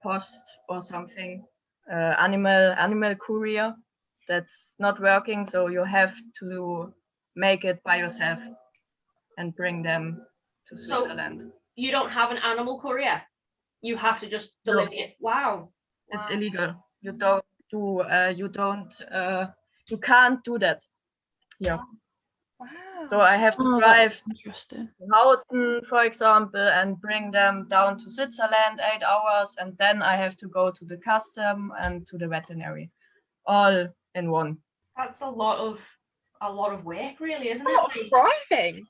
post or something, animal courier. That's not working, so you have to make it by yourself and bring them to Switzerland. So you don't have an animal courier? You have to just deliver it? Wow. It's illegal. You don't do. You can't do that. Yeah. Wow. So I have to drive Interesting. to Houghton, for example, and bring them down to Switzerland 8 hours, and then I have to go to the custom and to the veterinary, all in one. That's a lot of work, really, isn't A lot it? of driving.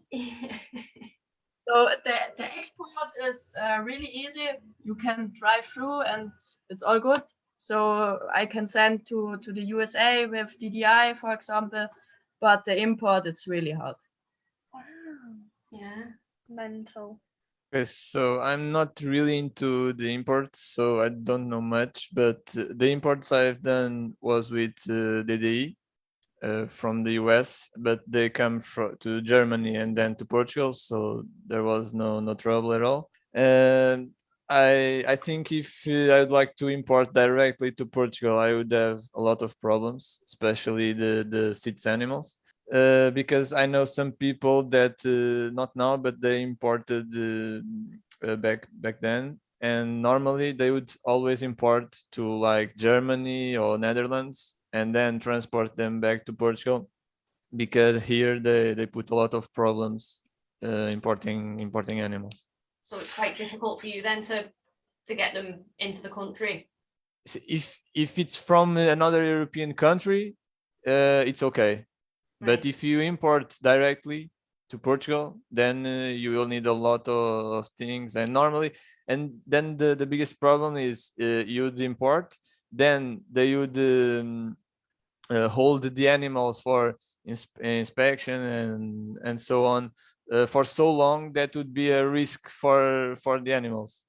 So the export is really easy. You can drive through and it's all good. So I can send to the USA with DDI, for example, but the import, it's really hard. Wow. Yeah. Mental. Okay, so I'm not really into the imports, so I don't know much, but the imports I've done was with DDI from the US, but they come to Germany and then to Portugal, so there was no trouble at all. And I think if I'd like to import directly to Portugal, I would have a lot of problems, especially the CITES animals. Because I know some people that not now, but they imported back then, and normally they would always import to like Germany or Netherlands and then transport them back to Portugal, because here they put a lot of problems importing animals. So it's quite difficult for you then to get them into the country. If it's from another European country, it's okay. But if you import directly, to Portugal, then you will need a lot of things. And then the biggest problem is you'd import, then they would hold the animals for inspection and so on for so long that would be a risk for the animals.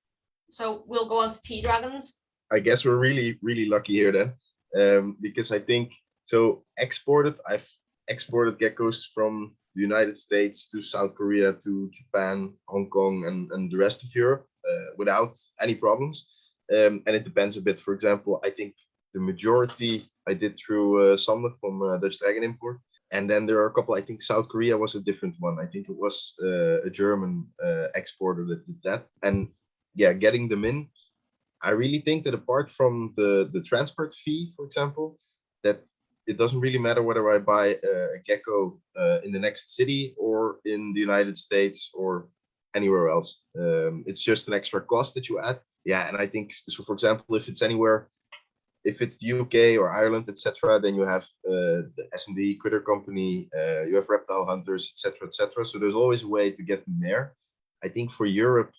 So we'll go on to tea dragons. I guess we're really, really lucky here then, because I think so. I've exported geckos from the United States to South Korea to Japan, Hong Kong, and the rest of Europe without any problems. And it depends a bit. For example, I think the majority I did through Sander from Dutch Dragon Import. And then there are a couple, I think South Korea was a different one. I think it was a German exporter that did that. And yeah, getting them in, I really think that apart from the transport fee, for example, that it doesn't really matter whether I buy a gecko in the next city or in the United States or anywhere else. It's just an extra cost that you add. Yeah, and I think, so for example, if it's anywhere, if it's the UK or Ireland, etc., then you have the S&D Critter Company, you have Reptile Hunters, etc., etc. So there's always a way to get them there. I think for Europe,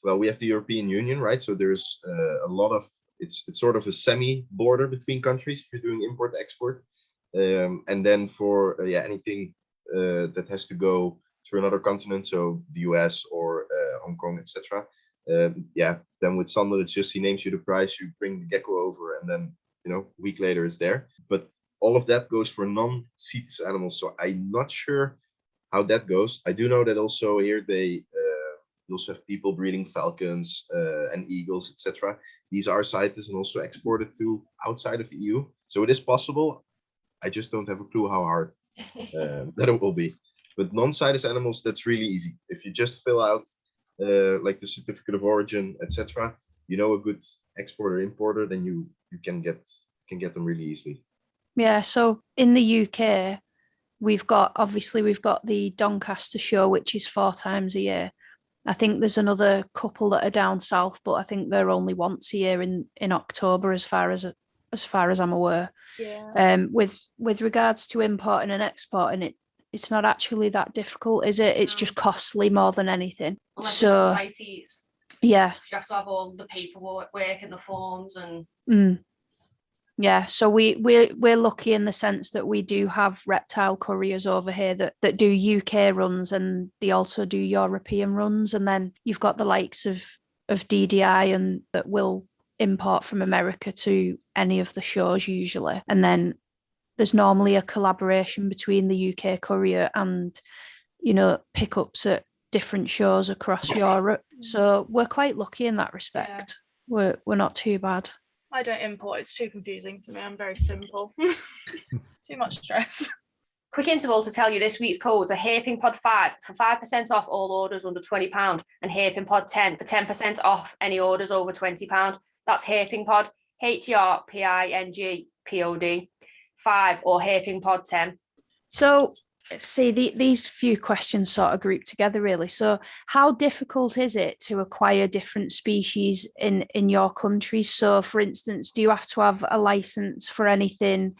well, we have the European Union, right? So there's a lot of, it's sort of a semi-border between countries if you're doing import-export. And then for anything that has to go through another continent, so the US or Hong Kong, etc. Then with Sander, it's just he names you the price, you bring the gecko over, and then a week later it's there. But all of that goes for non-CITES animals, so I'm not sure how that goes. I do know that also here they also have people breeding falcons and eagles, etc. These are CITES and also exported to outside of the EU, so it is possible. I just don't have a clue how hard that it will be. But non-CITES animals, that's really easy. If you just fill out like the certificate of origin, etc., a good exporter importer, then you can get them really easily. Yeah, so in the UK, we've got the Doncaster show, which is 4 times a year. I think there's another couple that are down south, but I think they're only once a year in October, as far as I'm aware. Yeah. With regards to importing and exporting, it's not actually that difficult, is it? It's just costly more than anything. Unless so it's CITES. Yeah, You have to have all the paperwork and the forms and. Yeah, so we're lucky in the sense that we do have reptile couriers over here that do UK runs, and they also do European runs, and then you've got the likes of DDI and that will import from America to any of the shows usually, and then there's normally a collaboration between the UK courier and pickups at different shows across Europe. So we're quite lucky in that respect. Yeah. We're not too bad. I don't import. It's too confusing to me. I'm very simple. Too much stress. Quick interval to tell you this week's codes are Herping Pod 5 for 5% off all orders under £20 and Herping Pod 10 for 10% off any orders over £20. That's Herping Pod, HERPING POD 5 or Herping Pod 10. So see, these few questions sort of group together really. So how difficult is it to acquire different species in your countries? So for instance, do you have to have a license for anything,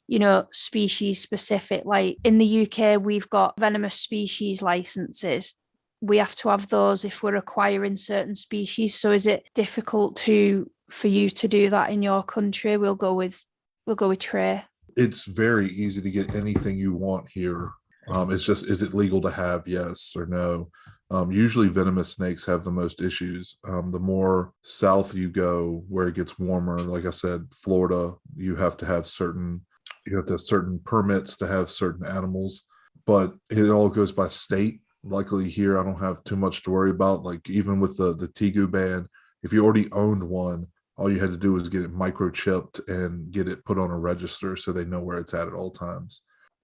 species specific? Like in the UK, we've got venomous species licenses. We have to have those if we're acquiring certain species. So is it difficult for you to do that in your country? We'll go with Trey. It's very easy to get anything you want here. It's just, is it legal to have? Yes or no. Usually venomous snakes have the most issues. The more south you go, where it gets warmer, like I said, Florida, you have to have certain permits to have certain animals, but it all goes by state. Luckily here, I don't have too much to worry about. Like even with the Tegu ban, if you already owned one, all you had to do was get it microchipped and get it put on a register so they know where it's at all times.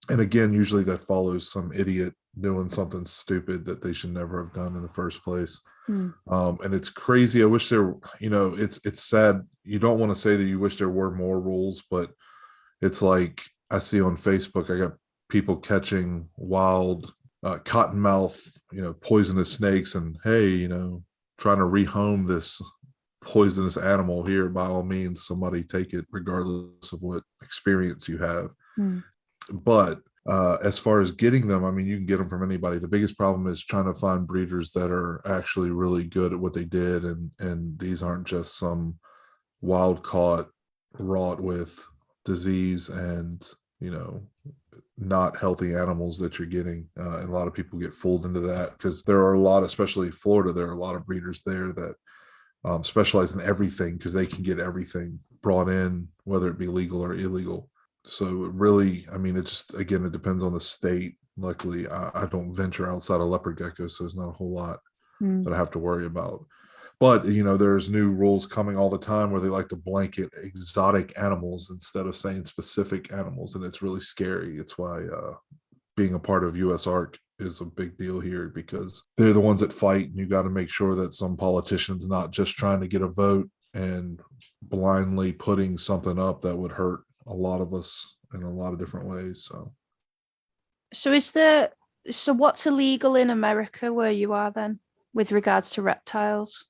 And again, usually that follows some idiot doing something stupid that they should never have done in the first place. And it's crazy. I wish there, it's sad. You don't want to say that you wish there were more rules, but it's like I see on Facebook, I got people catching wild cottonmouth, poisonous snakes, and hey, trying to rehome this poisonous animal here. By all means, somebody take it regardless of what experience you have. But As far as getting them, I mean, you can get them from anybody. The biggest problem is trying to find breeders that are actually really good at what they did, and these aren't just some wild caught, wrought with disease and not healthy animals that you're getting. And a lot of people get fooled into that because there are a lot, especially Florida, there are a lot of breeders there that specialize in everything because they can get everything brought in, whether it be legal or illegal. So really, I mean, it just, again, it depends on the state. Luckily, I don't venture outside of leopard geckos, so there's not a whole lot that I have to worry about. But, there's new rules coming all the time where they like to blanket exotic animals instead of saying specific animals. And it's really scary. It's why being a part of US ARC is a big deal here, because they're the ones that fight. And you got to make sure that some politician's not just trying to get a vote and blindly putting something up that would hurt a lot of us in a lot of different ways. So what's illegal in America where you are then with regards to reptiles?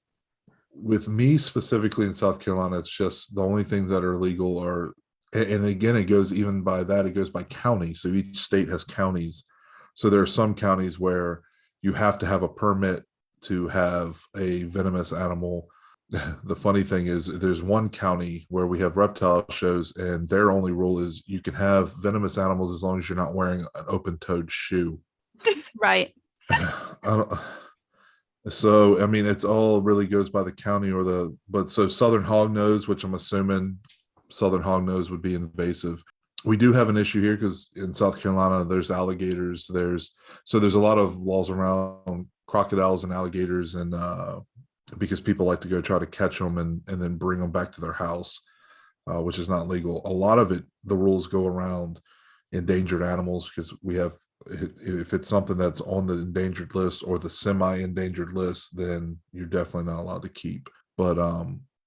With me specifically in South Carolina, it's just the only things that are legal are, and again, it goes even by that, it goes by county. So each state has counties. So there are some counties where you have to have a permit to have a venomous animal. The funny thing is there's one county where we have reptile shows, and their only rule is you can have venomous animals as long as you're not wearing an open-toed shoe. Right. So, I mean, it's all really goes by the county but so Southern hognose, which I'm assuming Southern hognose would be invasive. We do have an issue here because in South Carolina, there's alligators. There's a lot of laws around crocodiles and alligators, and because people like to go try to catch them and then bring them back to their house, which is not legal. A lot of it, the rules go around endangered animals, because we have, if it's something that's on the endangered list or the semi-endangered list, then you're definitely not allowed to keep. But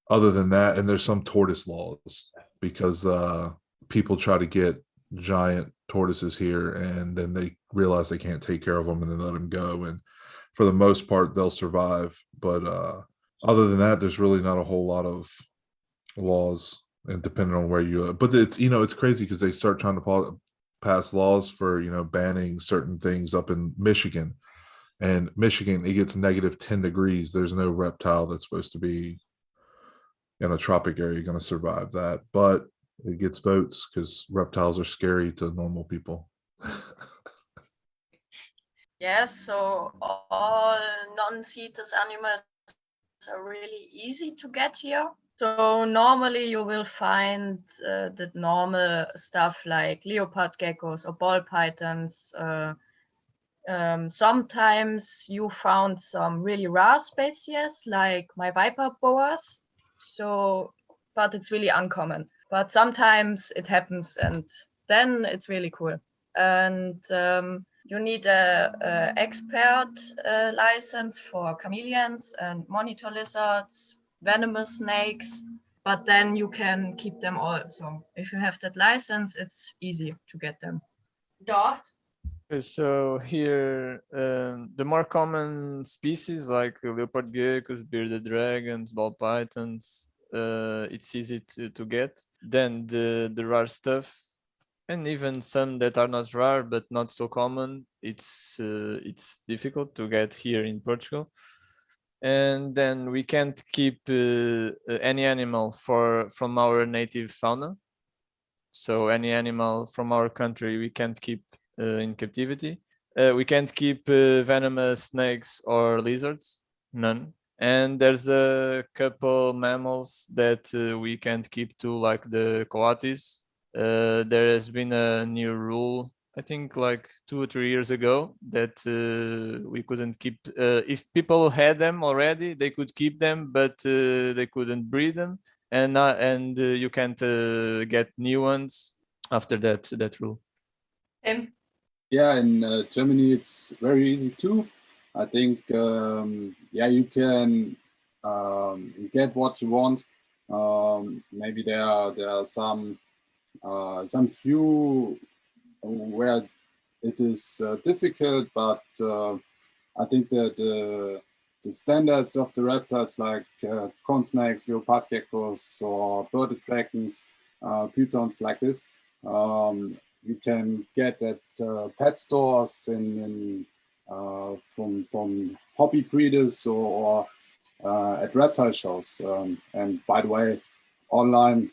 other than that, and there's some tortoise laws, because people try to get giant tortoises here and then they realize they can't take care of them and then let them go. And for the most part, they'll survive. But other than that, there's really not a whole lot of laws, and depending on where you are. But it's, it's crazy because they start trying to pass laws for, banning certain things up in Michigan. And Michigan, it gets -10 degrees. There's no reptile that's supposed to be in a tropic area going to survive that. But it gets votes because reptiles are scary to normal people. Yes, so all non-CITES animals are really easy to get here. So normally you will find the normal stuff like leopard geckos or ball pythons. Sometimes you found some really rare species like my viper boas. So, but it's really uncommon. But sometimes it happens, and then it's really cool. And you need a expert license for chameleons and monitor lizards, venomous snakes, but then you can keep them all. So if you have that license, it's easy to get them. Dot. So here, the more common species like leopard geckos, bearded dragons, ball pythons, it's easy to get. Then the rare stuff, and even some that are not rare but not so common, it's difficult to get here in Portugal. And then we can't keep any animal from our native fauna. So any animal from our country we can't keep in captivity. We can't keep venomous snakes or lizards, none. And there's a couple mammals that we can't keep too, like the coatis. There has been a new rule, I think like 2 or 3 years ago, that we couldn't keep, if people had them already, they could keep them, but they couldn't breed them. And you can't get new ones after that rule. Tim? Yeah, in Germany it's very easy too. I think you can get what you want. Maybe there are some few where it is difficult, but I think that the standards of the reptiles like corn snakes, leopard geckos, or bearded dragons, pythons like this, you can get at pet stores from hobby breeders or at reptile shows. And by the way, online,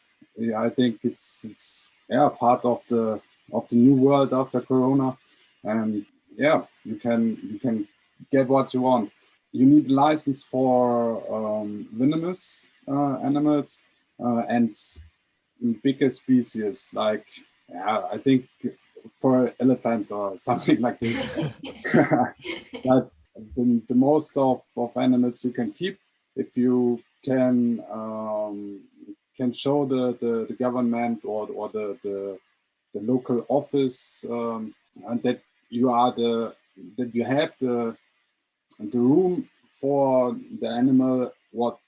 I think it's part of the new world after Corona. And yeah, you can get what you want. You need a license for venomous animals and bigger species, like I think for elephant or something like this. But the most of animals you can keep if you can show the government or the local office and that you have the room for the animal what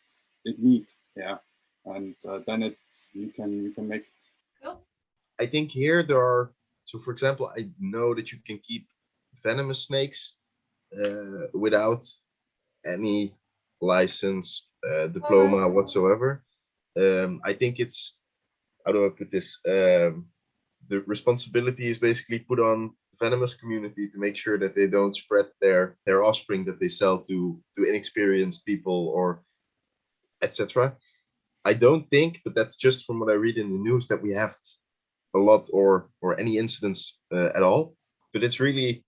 it needs. Yeah, and then you can make it. Cool. I think here there are, so for example, I know that you can keep venomous snakes without any license, diploma whatsoever. I think it's, how do I put this? The responsibility is basically put on the venomous community to make sure that they don't spread their offspring that they sell to inexperienced people or etc. I don't think, but that's just from what I read in the news, that we have a lot or any incidents at all. But it's really,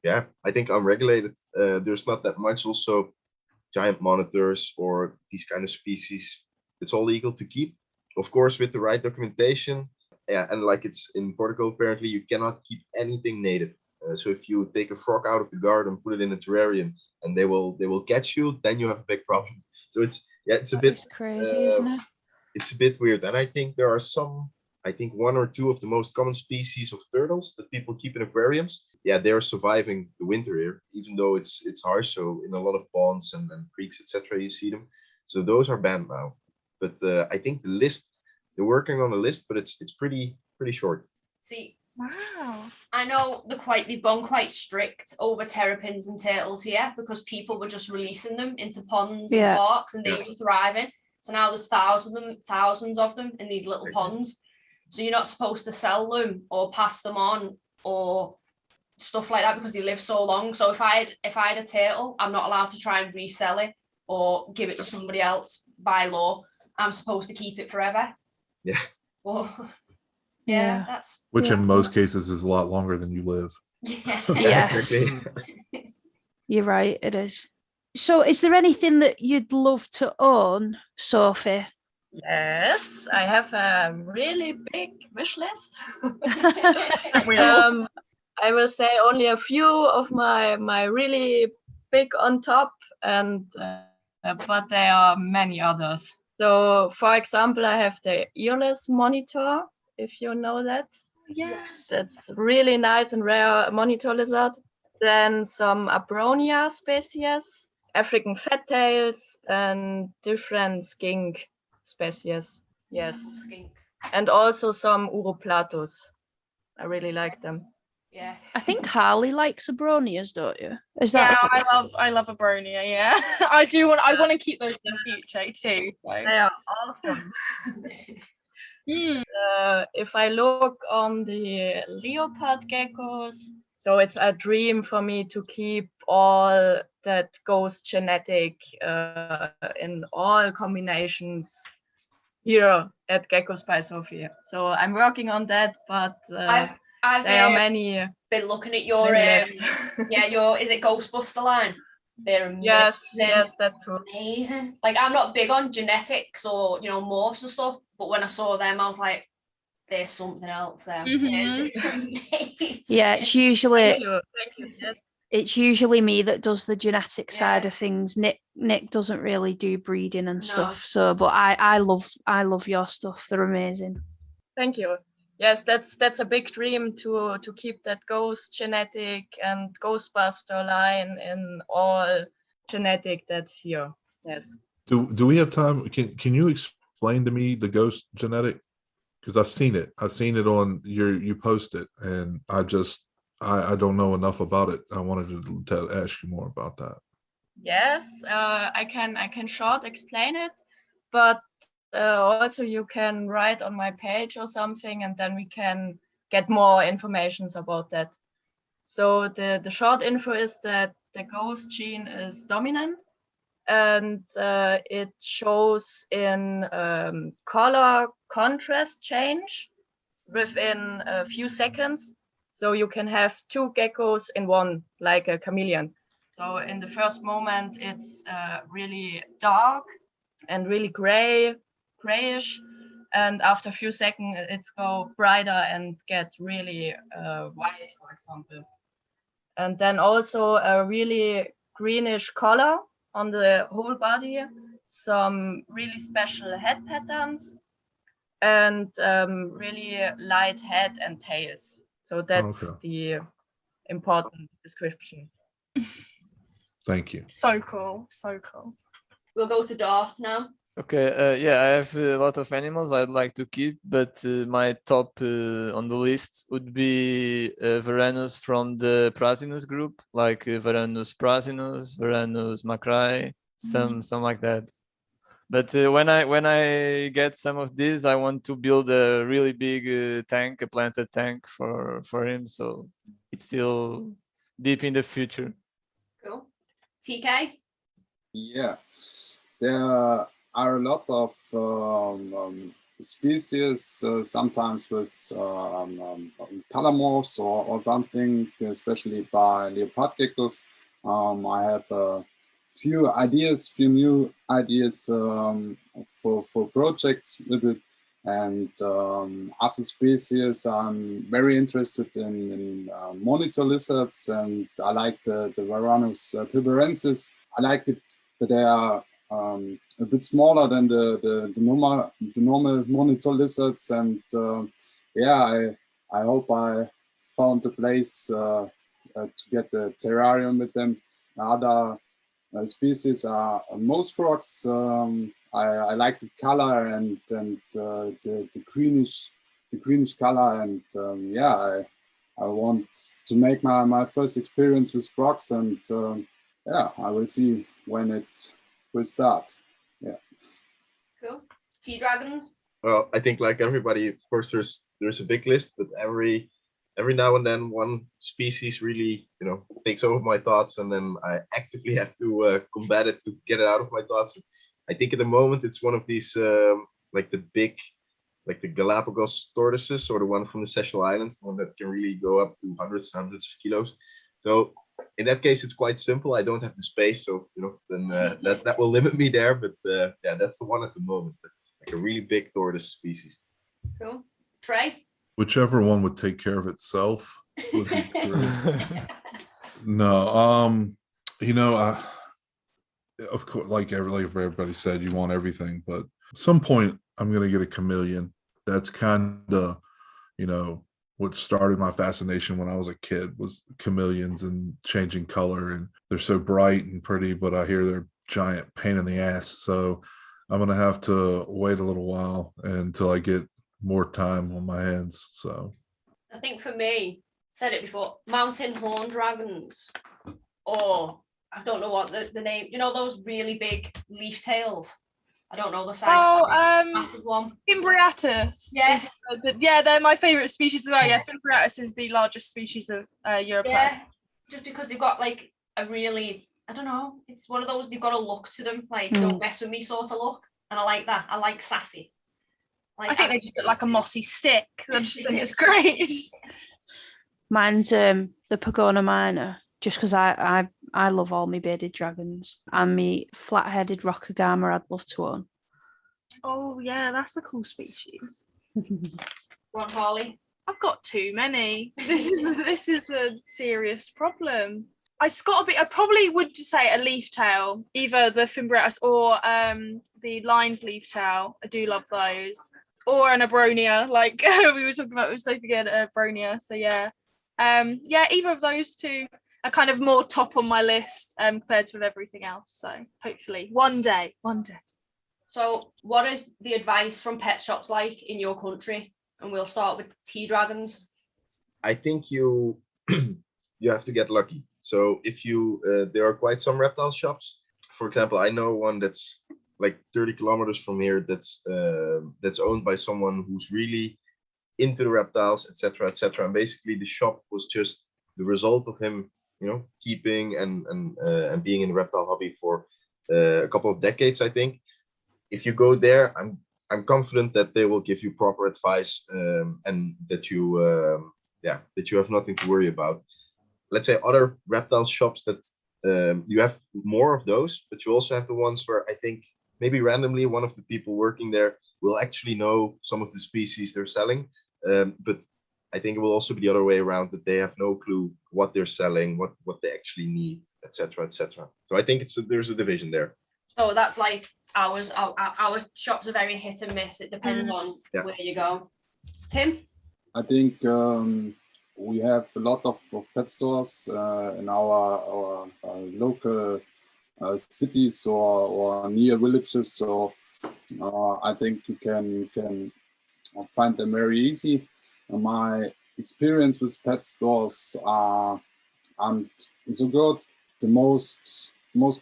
I think unregulated. There's not that much. Also, giant monitors or these kind of species, it's all legal to keep, of course, with the right documentation. Yeah, and like it's in Portugal, apparently you cannot keep anything native. So if you take a frog out of the garden, put it in a terrarium, and they will catch you, then you have a big problem. So it's a bit crazy, isn't it? It's a bit weird. And I think there are I think 1 or 2 of the most common species of turtles that people keep in aquariums. Yeah, they're surviving the winter here, even though it's harsh. So in a lot of ponds and creeks, etc., you see them. So those are banned now. But I think the list, they're working on a list, but it's pretty short. See, Wow. I know they've gone quite strict over terrapins and turtles here because people were just releasing them into ponds and parks, and they were thriving. So now there's thousands of them in these little ponds. So you're not supposed to sell them or pass them on or stuff like that because they live so long. So if I had a turtle, I'm not allowed to try and resell it or give it to somebody else by law. I'm supposed to keep it forever. Yeah. Well, that's which in most cases is a lot longer than you live. Exactly. You're right, it is. So is there anything that you'd love to own, Sophie? Yes, I have a really big wish list. I will say only a few of my really big on top, and but there are many others. So, for example, I have the earless monitor, if you know that. Yes. That's really nice and rare monitor lizard. Then some Abronia species, African fat tails, and different skink species. Yes. Skinks. And also some Uroplatus. I really like them. Yes. I think Harley likes Abronias, don't you? Is that I love Abronia, yeah. I want to keep those in the future too. So. They are awesome. If I look on the Leopard Geckos, so it's a dream for me to keep all that ghost genetic in all combinations here at Geckos by Sophie. So I'm working on that, but I've there are many. Been looking at your is it Ghostbuster line? They're amazing. Yes, that's true. Amazing. Like I'm not big on genetics or morphs and stuff, but when I saw them, I was like, there's something else there. Yeah, it's usually Thank you. Yes. it's usually me that does the genetic side of things. Nick doesn't really do breeding and stuff. So, but I love your stuff. They're amazing. Thank you. Yes, that's a big dream to keep that ghost genetic and Ghostbuster line in all genetic that's here. Yes. Do we have time? Can you explain to me the ghost genetic? Because I've seen it. I've seen it on you post it, and I don't know enough about it. I wanted to ask you more about that. Yes, I can short explain it, but also you can write on my page or something, and then we can get more informations about that. So the short info is that the ghost gene is dominant, and it shows in color contrast change within a few seconds. So you can have two geckos in one, like a chameleon. So in the first moment, it's really dark and really grayish. And after a few seconds, it's go brighter and get really white, for example. And then also a really greenish color on the whole body, some really special head patterns, and really light head and tails. So that's the important description. Thank you. So cool. So cool. We'll go to Dart now. Okay, yeah, I have a lot of animals I'd like to keep, but my top on the list would be Varanus from the Prasinus group, like Varanus prasinus, Varanus macrae, some like that. But when I get some of these, I want to build a really big tank, a planted tank for him, so it's still deep in the future. Cool. TK? Yeah, there are a lot of species, sometimes with color morphs or something, especially by leopard geckos. I have a few new ideas for projects with it. And as a species, I'm very interested in monitor lizards, and I like the Varanus adherences. I like it, but they are a bit smaller than the normal monitor lizards, and yeah, I hope I found a place to get a terrarium with them. Other species are mouse frogs. I like the color and the greenish color, and yeah, I want to make my first experience with frogs, and yeah, I will see when it will start. Yeah. Cool. Tea dragons? Well, I think like everybody, of course, there's a big list, but every now and then one species really, takes over my thoughts, and then I actively have to combat it to get it out of my thoughts. I think at the moment it's one of these like the Galapagos tortoises, or the one from the Seychelles Islands, the one that can really go up to hundreds of kilos. So in that case, it's quite simple. I don't have the space, so then that will limit me there. But yeah, that's the one at the moment. That's like a really big tortoise species. Cool. Trey? Whichever one would take care of itself would be great. No, of course, like everybody said, you want everything, but at some point I'm gonna get a chameleon. That's kind of, what started my fascination when I was a kid was chameleons and changing color, and they're so bright and pretty, but I hear they're giant pain in the ass. So I'm gonna have to wait a little while until I get more time on my hands. So I think for me, said it before, mountain horn dragons, or I don't know what the name, those really big leaf tails. I don't know the size. Massive one. Fimbriatus. Yes. Yeah, they're my favourite species as well. Yeah, Fimbriatus is the largest species of Europe. Yeah, just because they've got like a really, I don't know, it's one of those, they've got a look to them, like don't mess with me sort of look. And I like that. I like sassy. I think they just look like a mossy stick. I just think it's great. Mine's the Pagona minor, just because I love all my bearded dragons, and me flat-headed Rockagama I'd love to own. Oh yeah, that's a cool species. Ron Harley? I've got too many. This is a serious problem. I probably would say a leaf tail, either the Fimbriatus or the lined leaf tail. I do love those. Or an Abronia, like we were talking about with Sophie again, Abronia. So yeah. Yeah, either of those two are kind of more top on my list compared to everything else. So hopefully one day. So what is the advice from pet shops like in your country? And we'll start with tea dragons. I think you have to get lucky. So if there are quite some reptile shops. For example, I know one that's like 30 kilometers from here. That's owned by someone who's really into the reptiles, etc., etc. And basically, the shop was just the result of him, keeping and being in the reptile hobby for a couple of decades, I think. If you go there, I'm confident that they will give you proper advice, and that you have nothing to worry about. Let's say other reptile shops that you have more of those, but you also have the ones where I think maybe randomly one of the people working there will actually know some of the species they're selling. But I think it will also be the other way around, that they have no clue what they're selling, what they actually need, etc., etc. So I think there's a division there. So that's like ours. Our shops are very hit and miss. It depends on where you go. Tim? I think we have a lot of pet stores in our local cities or near villages. So I think you can find them very easy. My experience with pet stores aren't so good. The most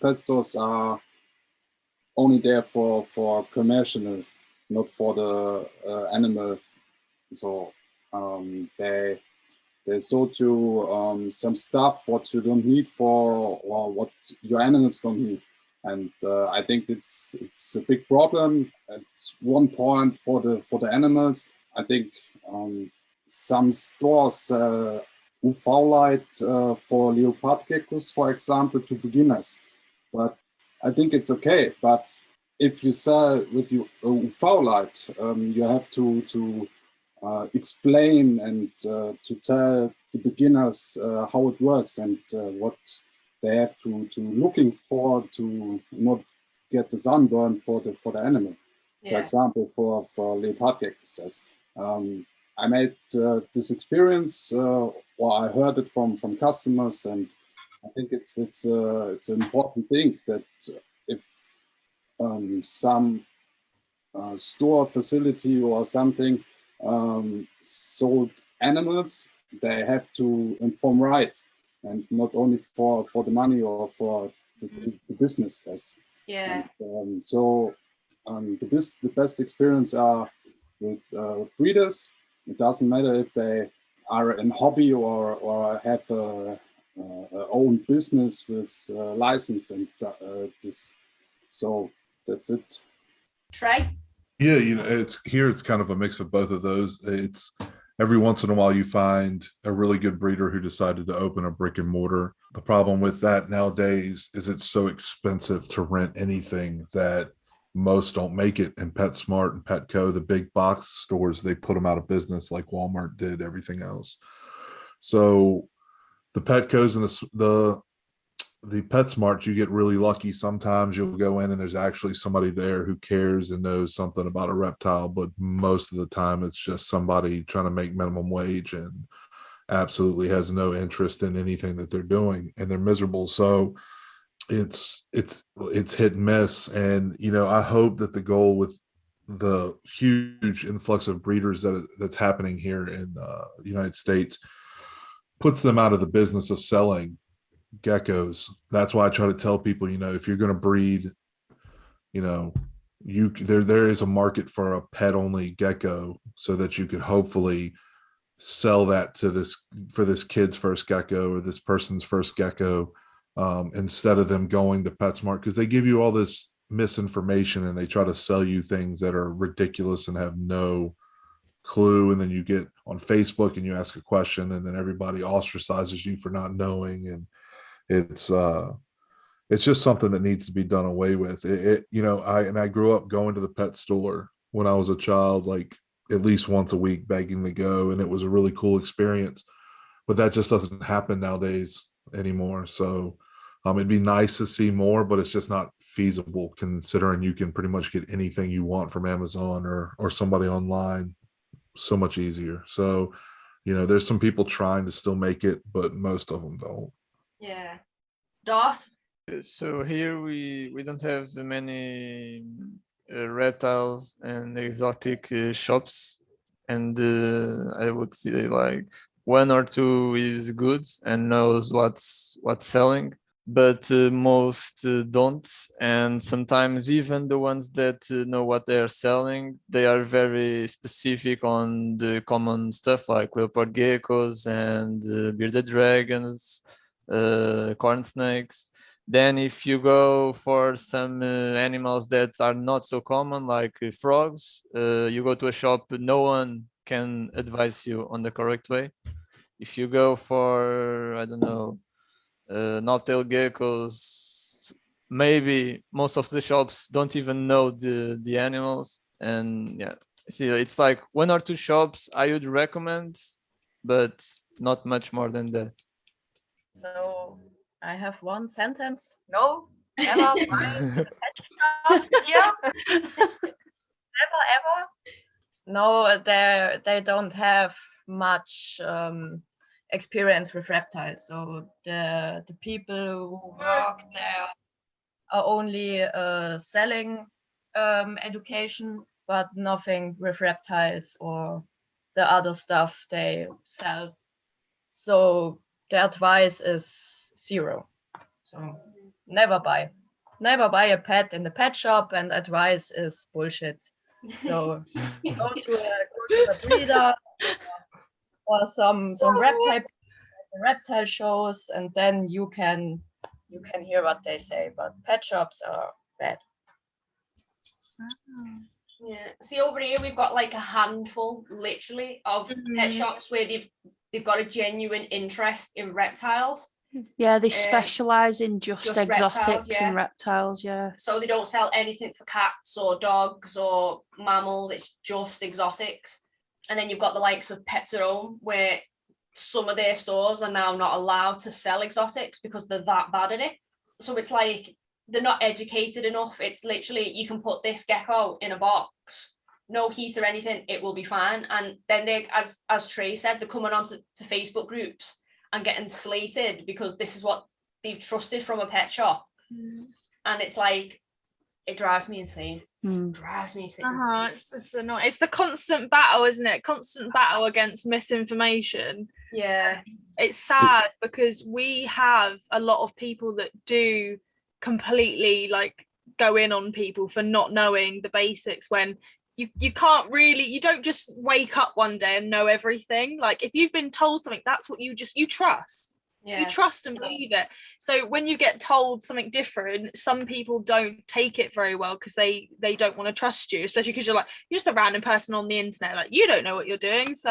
pet stores are only there for commercial, not for the animal. So they sold you some stuff what you don't need or what your animals don't need. And I think it's a big problem at one point for the animals. I think some stores UV light for Leopard Geckos, for example, to beginners. But I think it's okay. But if you sell with your UV light, you have to explain and to tell the beginners how it works and what they have to looking for to not get the sunburn for the animal. For example, for Leopard Geckos. I made this experience, or I heard it from customers, and I think it's an important thing that if some store facility or something sold animals, they have to inform right, and not only for the money or for the business. Yes. Yeah. And, the best experience are with breeders. It doesn't matter if they are in hobby or have a own business with license and this. So that's it. Trey? Yeah, it's kind of a mix of both of those. It's every once in a while you find a really good breeder who decided to open a brick and mortar. The problem with that nowadays is it's so expensive to rent anything that most don't make it. And PetSmart and Petco, the big box stores, they put them out of business like Walmart did everything else. So the Petcos and the PetSmart, you get really lucky. Sometimes you'll go in and there's actually somebody there who cares and knows something about a reptile, but most of the time it's just somebody trying to make minimum wage and absolutely has no interest in anything that they're doing, and they're miserable. So it's hit and miss. And I hope that the goal with the huge influx of breeders that's happening here in the United States puts them out of the business of selling geckos. That's why I try to tell people, if you're going to breed, there is a market for a pet only gecko, so that you could hopefully sell that for this kid's first gecko or this person's first gecko, instead of them going to PetSmart, because they give you all this misinformation and they try to sell you things that are ridiculous and have no clue. And then you get on Facebook and you ask a question and then everybody ostracizes you for not knowing. And it's just something that needs to be done away with. I grew up going to the pet store when I was a child, like at least once a week, begging to go, and it was a really cool experience. But that just doesn't happen nowadays anymore. So it'd be nice to see more, but it's just not feasible, considering you can pretty much get anything you want from Amazon or somebody online so much easier. So there's some people trying to still make it, but most of them don't. Yeah. Dart? So here we don't have many reptiles and exotic shops, and I would say like one or two is good and knows what's selling. but most don't. And sometimes even the ones that know what they are selling, they are very specific on the common stuff like leopard geckos and bearded dragons, corn snakes. Then if you go for some animals that are not so common, like frogs, you go to a shop, no one can advise you on the correct way. If you go for, I don't know, knobtail geckos, maybe most of the shops don't even know the animals. And yeah, see, it's like 1 or 2 shops I would recommend, but not much more than that. So I have one sentence. No, never buy a pet shop here. Never ever. No, they don't have much experience with reptiles. So the people who work there are only selling education, but nothing with reptiles or the other stuff they sell. So the advice is 0. So never buy a pet in the pet shop, and advice is bullshit. So go to a breeder or some reptile shows, and then you can hear what they say. But pet shops are bad. Yeah. See, over here we've got like a handful, literally, of pet shops where they've got a genuine interest in reptiles. Yeah, they specialize in just exotics reptiles, yeah. and reptiles, yeah. So they don't sell anything for cats or dogs or mammals, it's just exotics. And then you've got the likes of Pets at Home, where some of their stores are now not allowed to sell exotics because they're that bad at it. So it's like they're not educated enough. It's literally, you can put this gecko in a box, no heat or anything, it will be fine. And then they, as Trey said, they're coming onto Facebook groups and getting slated because this is what they've trusted from a pet shop. And it's like, it drives me insane. Drives me insane. It's annoying. It's the constant battle, isn't it? Constant battle against misinformation. Yeah. It's sad because we have a lot of people that do completely like go in on people for not knowing the basics, when you can't really, you don't just wake up one day and know everything. Like if you've been told something, that's what you trust. Yeah. You trust and believe it. So when you get told something different, some people don't take it very well because they don't want to trust you, especially because you're just a random person on the internet, like you don't know what you're doing. So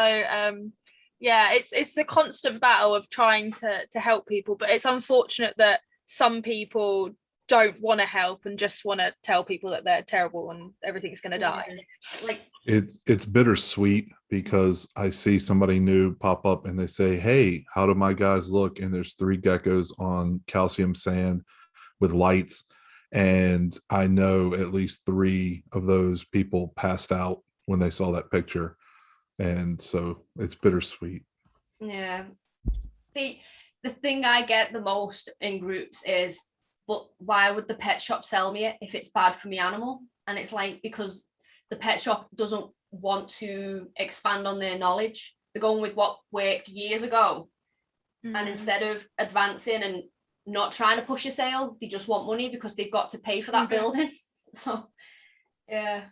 yeah, it's a constant battle of trying to help people, but it's unfortunate that some people don't want to help and just want to tell people that they're terrible and everything's going to die. Like it's bittersweet because I see somebody new pop up and they say, hey, how do my guys look? And there's 3 geckos on calcium sand with lights. And I know at least 3 of those people passed out when they saw that picture. And so it's bittersweet. Yeah. See, the thing I get the most in groups is, but why would the pet shop sell me it if it's bad for me animal? And it's like, because the pet shop doesn't want to expand on their knowledge. They're going with what worked years ago. And instead of advancing and not trying to push a sale, they just want money because they've got to pay for that building. So, yeah.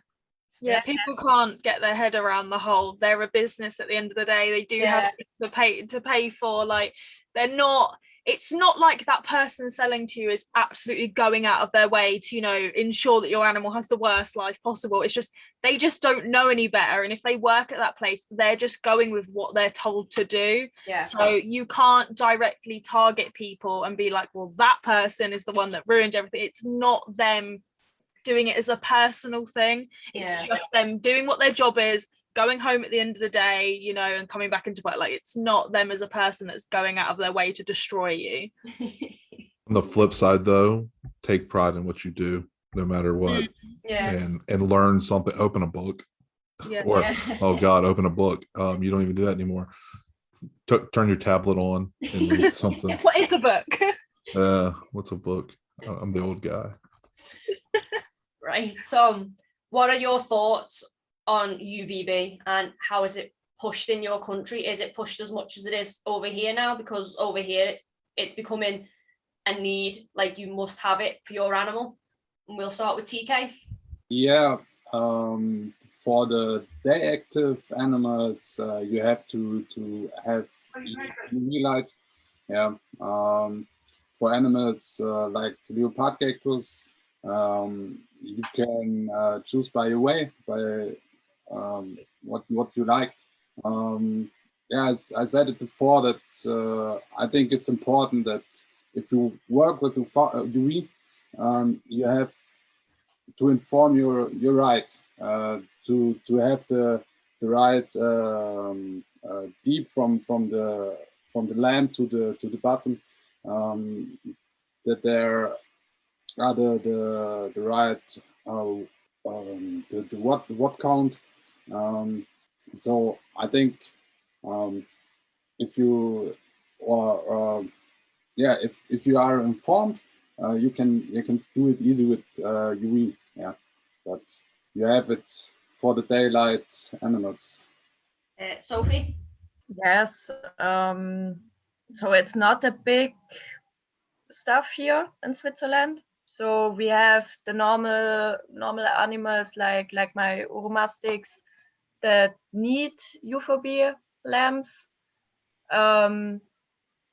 Yeah, people can't get their head around the whole, they're a business at the end of the day. They do have to pay for, like, they're not, it's not like that person selling to you is absolutely going out of their way to, ensure that your animal has the worst life possible. It's just, they just don't know any better. And if they work at that place, they're just going with what they're told to do. Yeah. So you can't directly target people and be like, well, that person is the one that ruined everything. It's not them doing it as a personal thing. It's just them doing what their job is, going home at the end of the day, and coming back into work. Like, it's not them as a person that's going out of their way to destroy you. On the flip side, though, take pride in what you do, no matter what. And learn something. Open a book. Oh God, open a book. You don't even do that anymore. Turn your tablet on and read something. What is a book? What's a book? I'm the old guy. Right. So what are your thoughts on UVB and how is it pushed in your country? Is it pushed as much as it is over here now? Because over here it's becoming a need, like you must have it for your animal? And we'll start with TK. Yeah, for the day active animals, you have to have UV light. Yeah, for animals like leopard geckos, you can choose by your way, by what you like. Yeah, as I said it before, that I think it's important that if you work with UV, you have to inform your right to have the right deep from the lamp to the bottom, that there are the right the watt count. So I think if you if you are informed, you can do it easy with UV. Yeah, but you have it for the daylight animals. Sophie? Yes. So it's not a big stuff here in Switzerland. So we have the normal animals like my uromastics that need UVB lamps.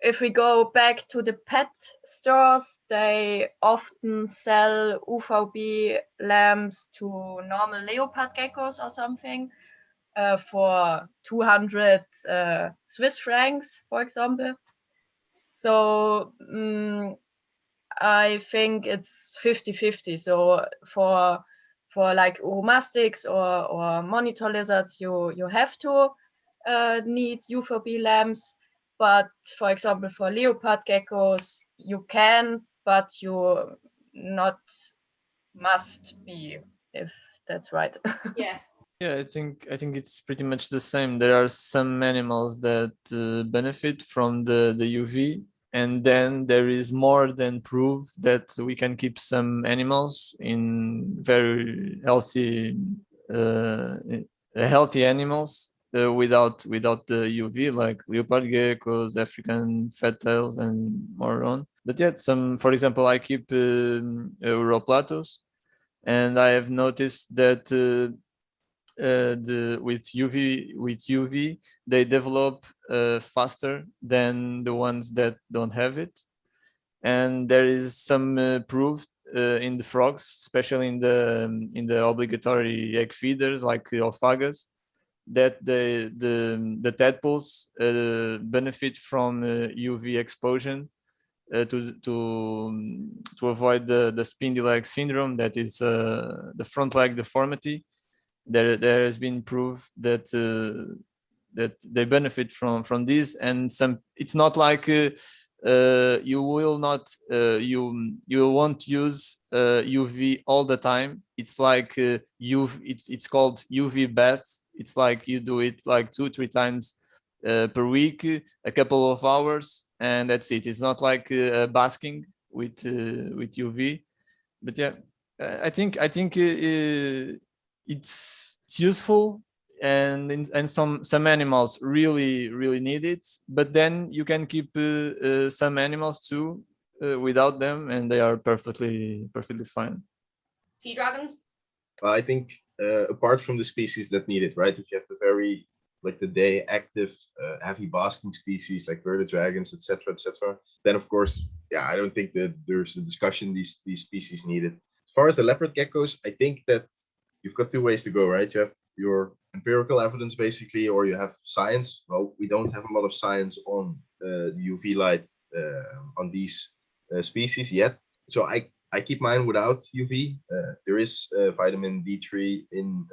If we go back to the pet stores, they often sell UVB lamps to normal leopard geckos or something for 200 Swiss francs, for example. So I think it's 50-50. So for like uromastics or monitor lizards, you have to need UVB lamps. But for example, for leopard geckos, you can, but you not must be, if that's right. Yeah. Yeah, I think it's pretty much the same. There are some animals that benefit from the UV, and then there is more than proof that we can keep some animals in very healthy animals without the UV, like leopard geckos, African fat tails, and more on. But yet, for example, I keep Uroplatos, and I have noticed that with UV they develop faster than the ones that don't have it, and there is some proof in the frogs, especially in the obligatory egg feeders like Ophagas, that the tadpoles benefit from UV exposure to avoid the spindly leg syndrome, that is the front leg deformity. There has been proof that that they benefit from this, and it's not like you will not you won't use UV all the time. It's like it's called UV baths. It's like you do it like 2-3 times per week, a couple of hours, and that's it. It's not like basking with UV. But yeah, I think it's useful, and some animals really need it, but then you can keep some animals too without them, and they are perfectly fine. Sea dragons? I think apart from the species that need it, right? If you have the very like the day active heavy basking species like bearded dragons, etc., then of course, yeah, I don't think that there's a discussion these species need it. As far as the leopard geckos, I think that you've got two ways to go, right? You have your empirical evidence basically, or you have science. Well, we don't have a lot of science on the UV light on these species yet. So I keep mine without UV. There is vitamin D3 in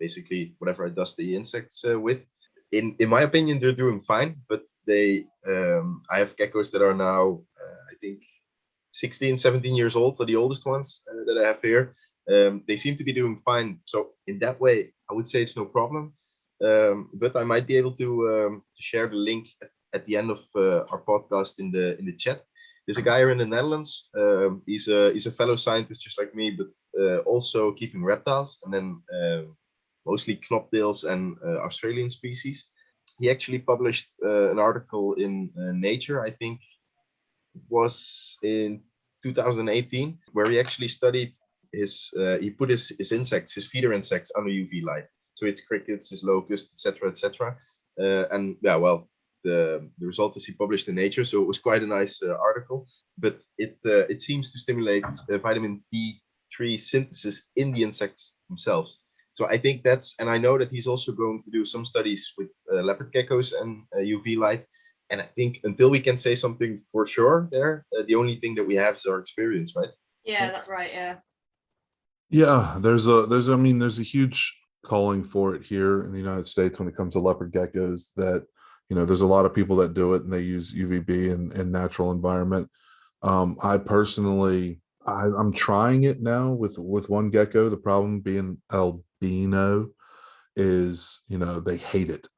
basically whatever I dust the insects with. In my opinion, they're doing fine, but I have geckos that are now I think 16, 17 years old, are the oldest ones that I have here. They seem to be doing fine. So in that way, I would say it's no problem. But I might be able to share the link at the end of our podcast in the chat. There's a guy here in the Netherlands. He's a fellow scientist just like me, but also keeping reptiles, and then mostly knobtails and Australian species. He actually published an article in Nature, I think was in 2018, where he actually studied he put his insects, his feeder insects, under UV light. So it's crickets, his locusts, etc., etc. And yeah, well, the result is he published in Nature, so it was quite a nice article. But it seems to stimulate vitamin B3 synthesis in the insects themselves. So I think and I know that he's also going to do some studies with leopard geckos and UV light. And I think until we can say something for sure there, the only thing that we have is our experience, right? Yeah, that's right. Yeah. Yeah, there's a huge calling for it here in the United States when it comes to leopard geckos. That there's a lot of people that do it and they use UVB in natural environment. I personally, I'm trying it now with one gecko. The problem being albino is they hate it.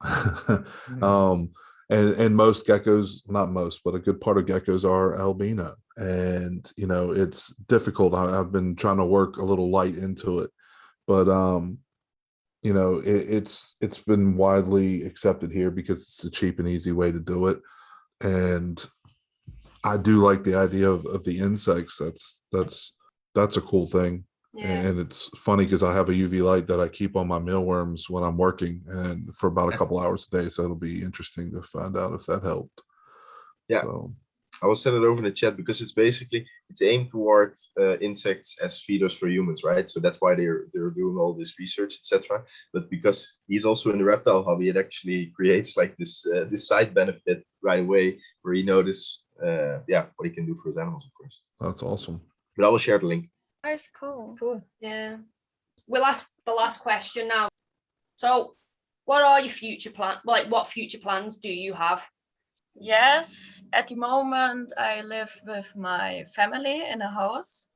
And most geckos, not most, but a good part of geckos are albino, and it's difficult. I've been trying to work a little light into it, but it's been widely accepted here because it's a cheap and easy way to do it. And I do like the idea of the insects. That's a cool thing. Yeah. And it's funny because I have a UV light that I keep on my mealworms when I'm working, and for about a couple hours a day. So it'll be interesting to find out if that helped. Yeah. So I will send it over in the chat because it's aimed towards insects as feeders for humans, right? So that's why they're doing all this research, etc. But because he's also in the reptile hobby, it actually creates like this side benefit right away, where he notices what he can do for his animals, of course. that's awesome. But I will share the link. That's cool. Yeah. We'll ask the last question now. So, what are your future plans? Like, what future plans do you have? Yes, at the moment I live with my family in a house,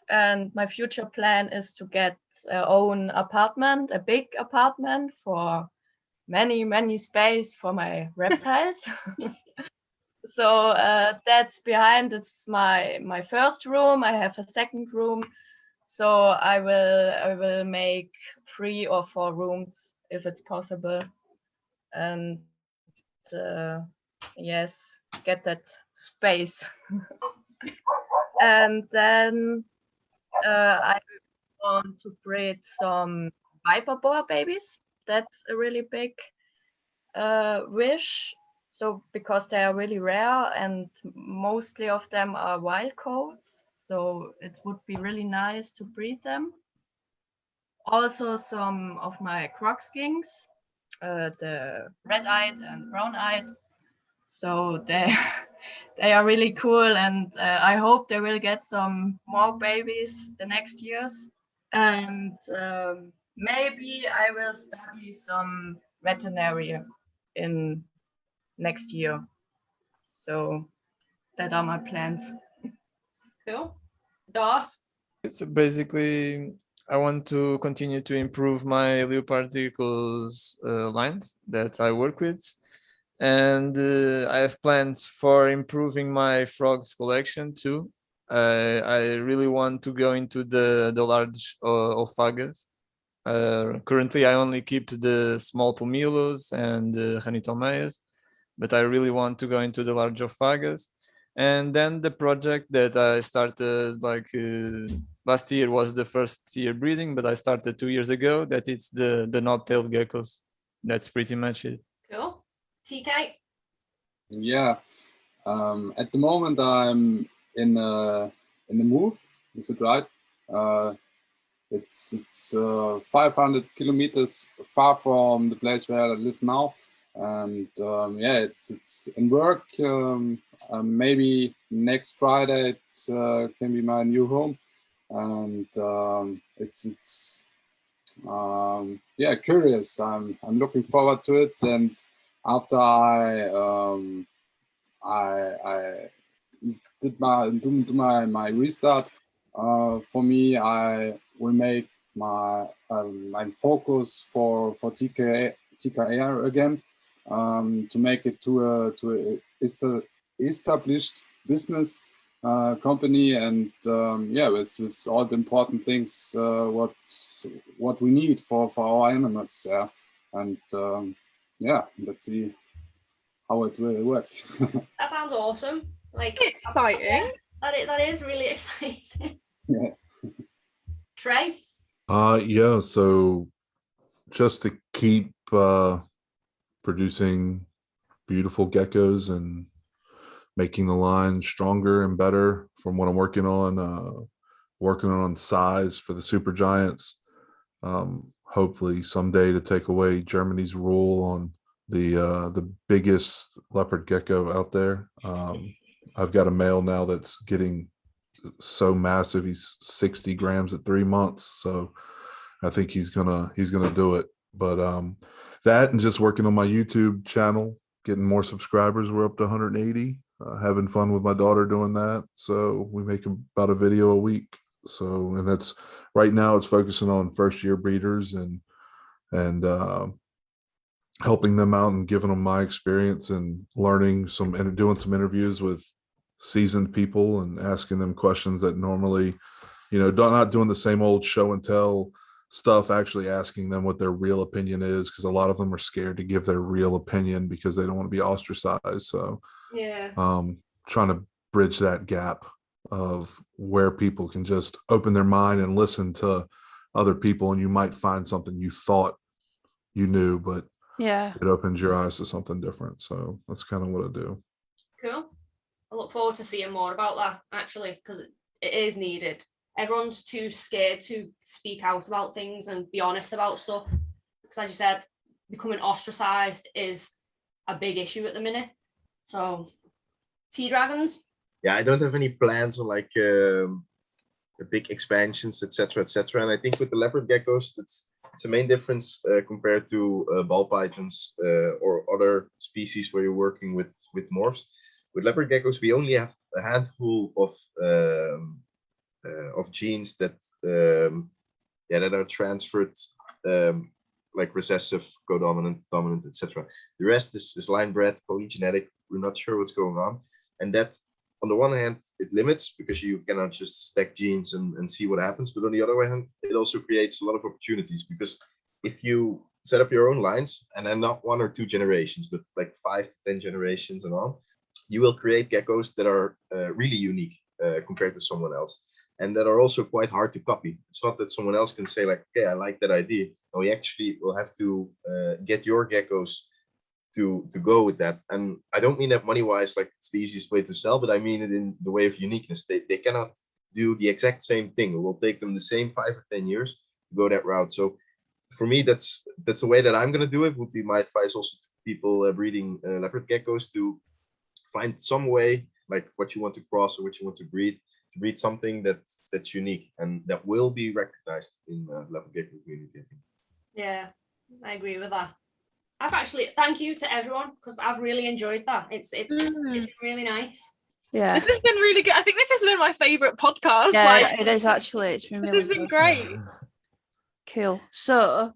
and my future plan is to get a own apartment, a big apartment for many space for my reptiles. So that's behind. It's my first room. I have a second room, so I will make 3 or 4 rooms if it's possible, and yes, get that space. And then I want to breed some viper boar babies. That's a really big wish. So because they are really rare and mostly of them are wild coats, so it would be really nice to breed them. Also some of my croc skinks, the red-eyed and brown-eyed. So they they are really cool, and I hope they will get some more babies the next years. And maybe I will study some veterinary in next year. So that are my plans. Cool. Dart. So basically, I want to continue to improve my Leopard Geckos lines that I work with. And I have plans for improving my frogs collection too. I really want to go into the large ophagas. Currently, I only keep the small pomelos and Ranitomeas, but I really want to go into the large ophagas. And then the project that I started last year was the first year breeding, but I started 2 years ago. That it's the knob-tailed geckos. That's pretty much it. Cool. TK. Yeah. At the moment, I'm in the move. Is it right? It's 500 kilometers far from the place where I live now, and it's in work. Maybe next Friday it can be my new home, and it's curious. I'm looking forward to it, and after I did my restart, for me, I will make my focus for TKR again, to make it to a established business company, and with all the important things what we need for our animals. Yeah, and let's see how it will work. That sounds awesome. Like Exciting. That is really exciting. Yeah. Trey? Yeah, so just to keep producing beautiful geckos and making the line stronger and better from what I'm working on size for the super giants. Hopefully someday to take away Germany's rule on the biggest leopard gecko out there. I've got a male now that's getting so massive. He's 60 grams at 3 months. So I think he's gonna do it. But that and just working on my YouTube channel, getting more subscribers. We're up to 180. Having fun with my daughter doing that. So we make about a video a week. So, and that's right now it's focusing on first year breeders and helping them out and giving them my experience and learning some and doing some interviews with seasoned people and asking them questions that normally, not doing the same old show and tell stuff, actually asking them what their real opinion is, because a lot of them are scared to give their real opinion because they don't want to be ostracized. So Yeah. trying to bridge that gap of where people can just open their mind and listen to other people, and you might find something you thought you knew, but Yeah. it opens your eyes to something different. So that's kind of what I do. Cool. I look forward to seeing more about that, actually, because it is needed. Everyone's too scared to speak out about things and be honest about stuff. Because as you said, becoming ostracized is a big issue at the minute. So, T-Dragons? Yeah, I don't have any plans on like big expansions, etc., etc. And I think with the leopard geckos, it's a main difference compared to ball pythons or other species where you're working with morphs. With leopard geckos, we only have a handful of genes that that are transferred, like recessive, codominant, dominant, etc. The rest is line bred, polygenetic. We're not sure what's going on, and that on the one hand it limits because you cannot just stack genes and see what happens. But on the other hand, it also creates a lot of opportunities, because if you set up your own lines, and then not 1 or 2 generations, but like 5 to 10 generations and on, you will create geckos that are really unique compared to someone else, and that are also quite hard to copy. It's not that someone else can say like, okay, I like that idea. No, we actually will have to get your geckos to go with that. And I don't mean that money wise, like it's the easiest way to sell, but I mean it in the way of uniqueness. They cannot do the exact same thing. It will take them the same 5 or 10 years to go that route. So for me, that's the way that I'm going to do it. Would be my advice also to people breeding leopard geckos, to find some way, like what you want to cross or what you want to breed something that's unique and that will be recognized in the leopard gecko community, I think. Yeah, I agree with that. I've actually, thank you to everyone, because I've really enjoyed that. It's been really nice. Yeah. This has been really good. I think this has been my favorite podcast. Yeah, it is actually. It's been really This has been great. Cool. So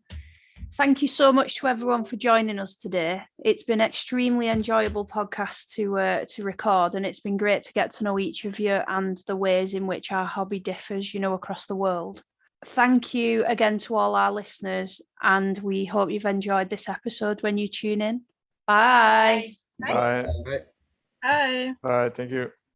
thank you so much to everyone for joining us today. It's been extremely enjoyable podcast to record, and it's been great to get to know each of you and the ways in which our hobby differs, across the world. Thank you again to all our listeners, and we hope you've enjoyed this episode when you tune in. Bye. Bye. Bye. Hi. Bye. Thank you.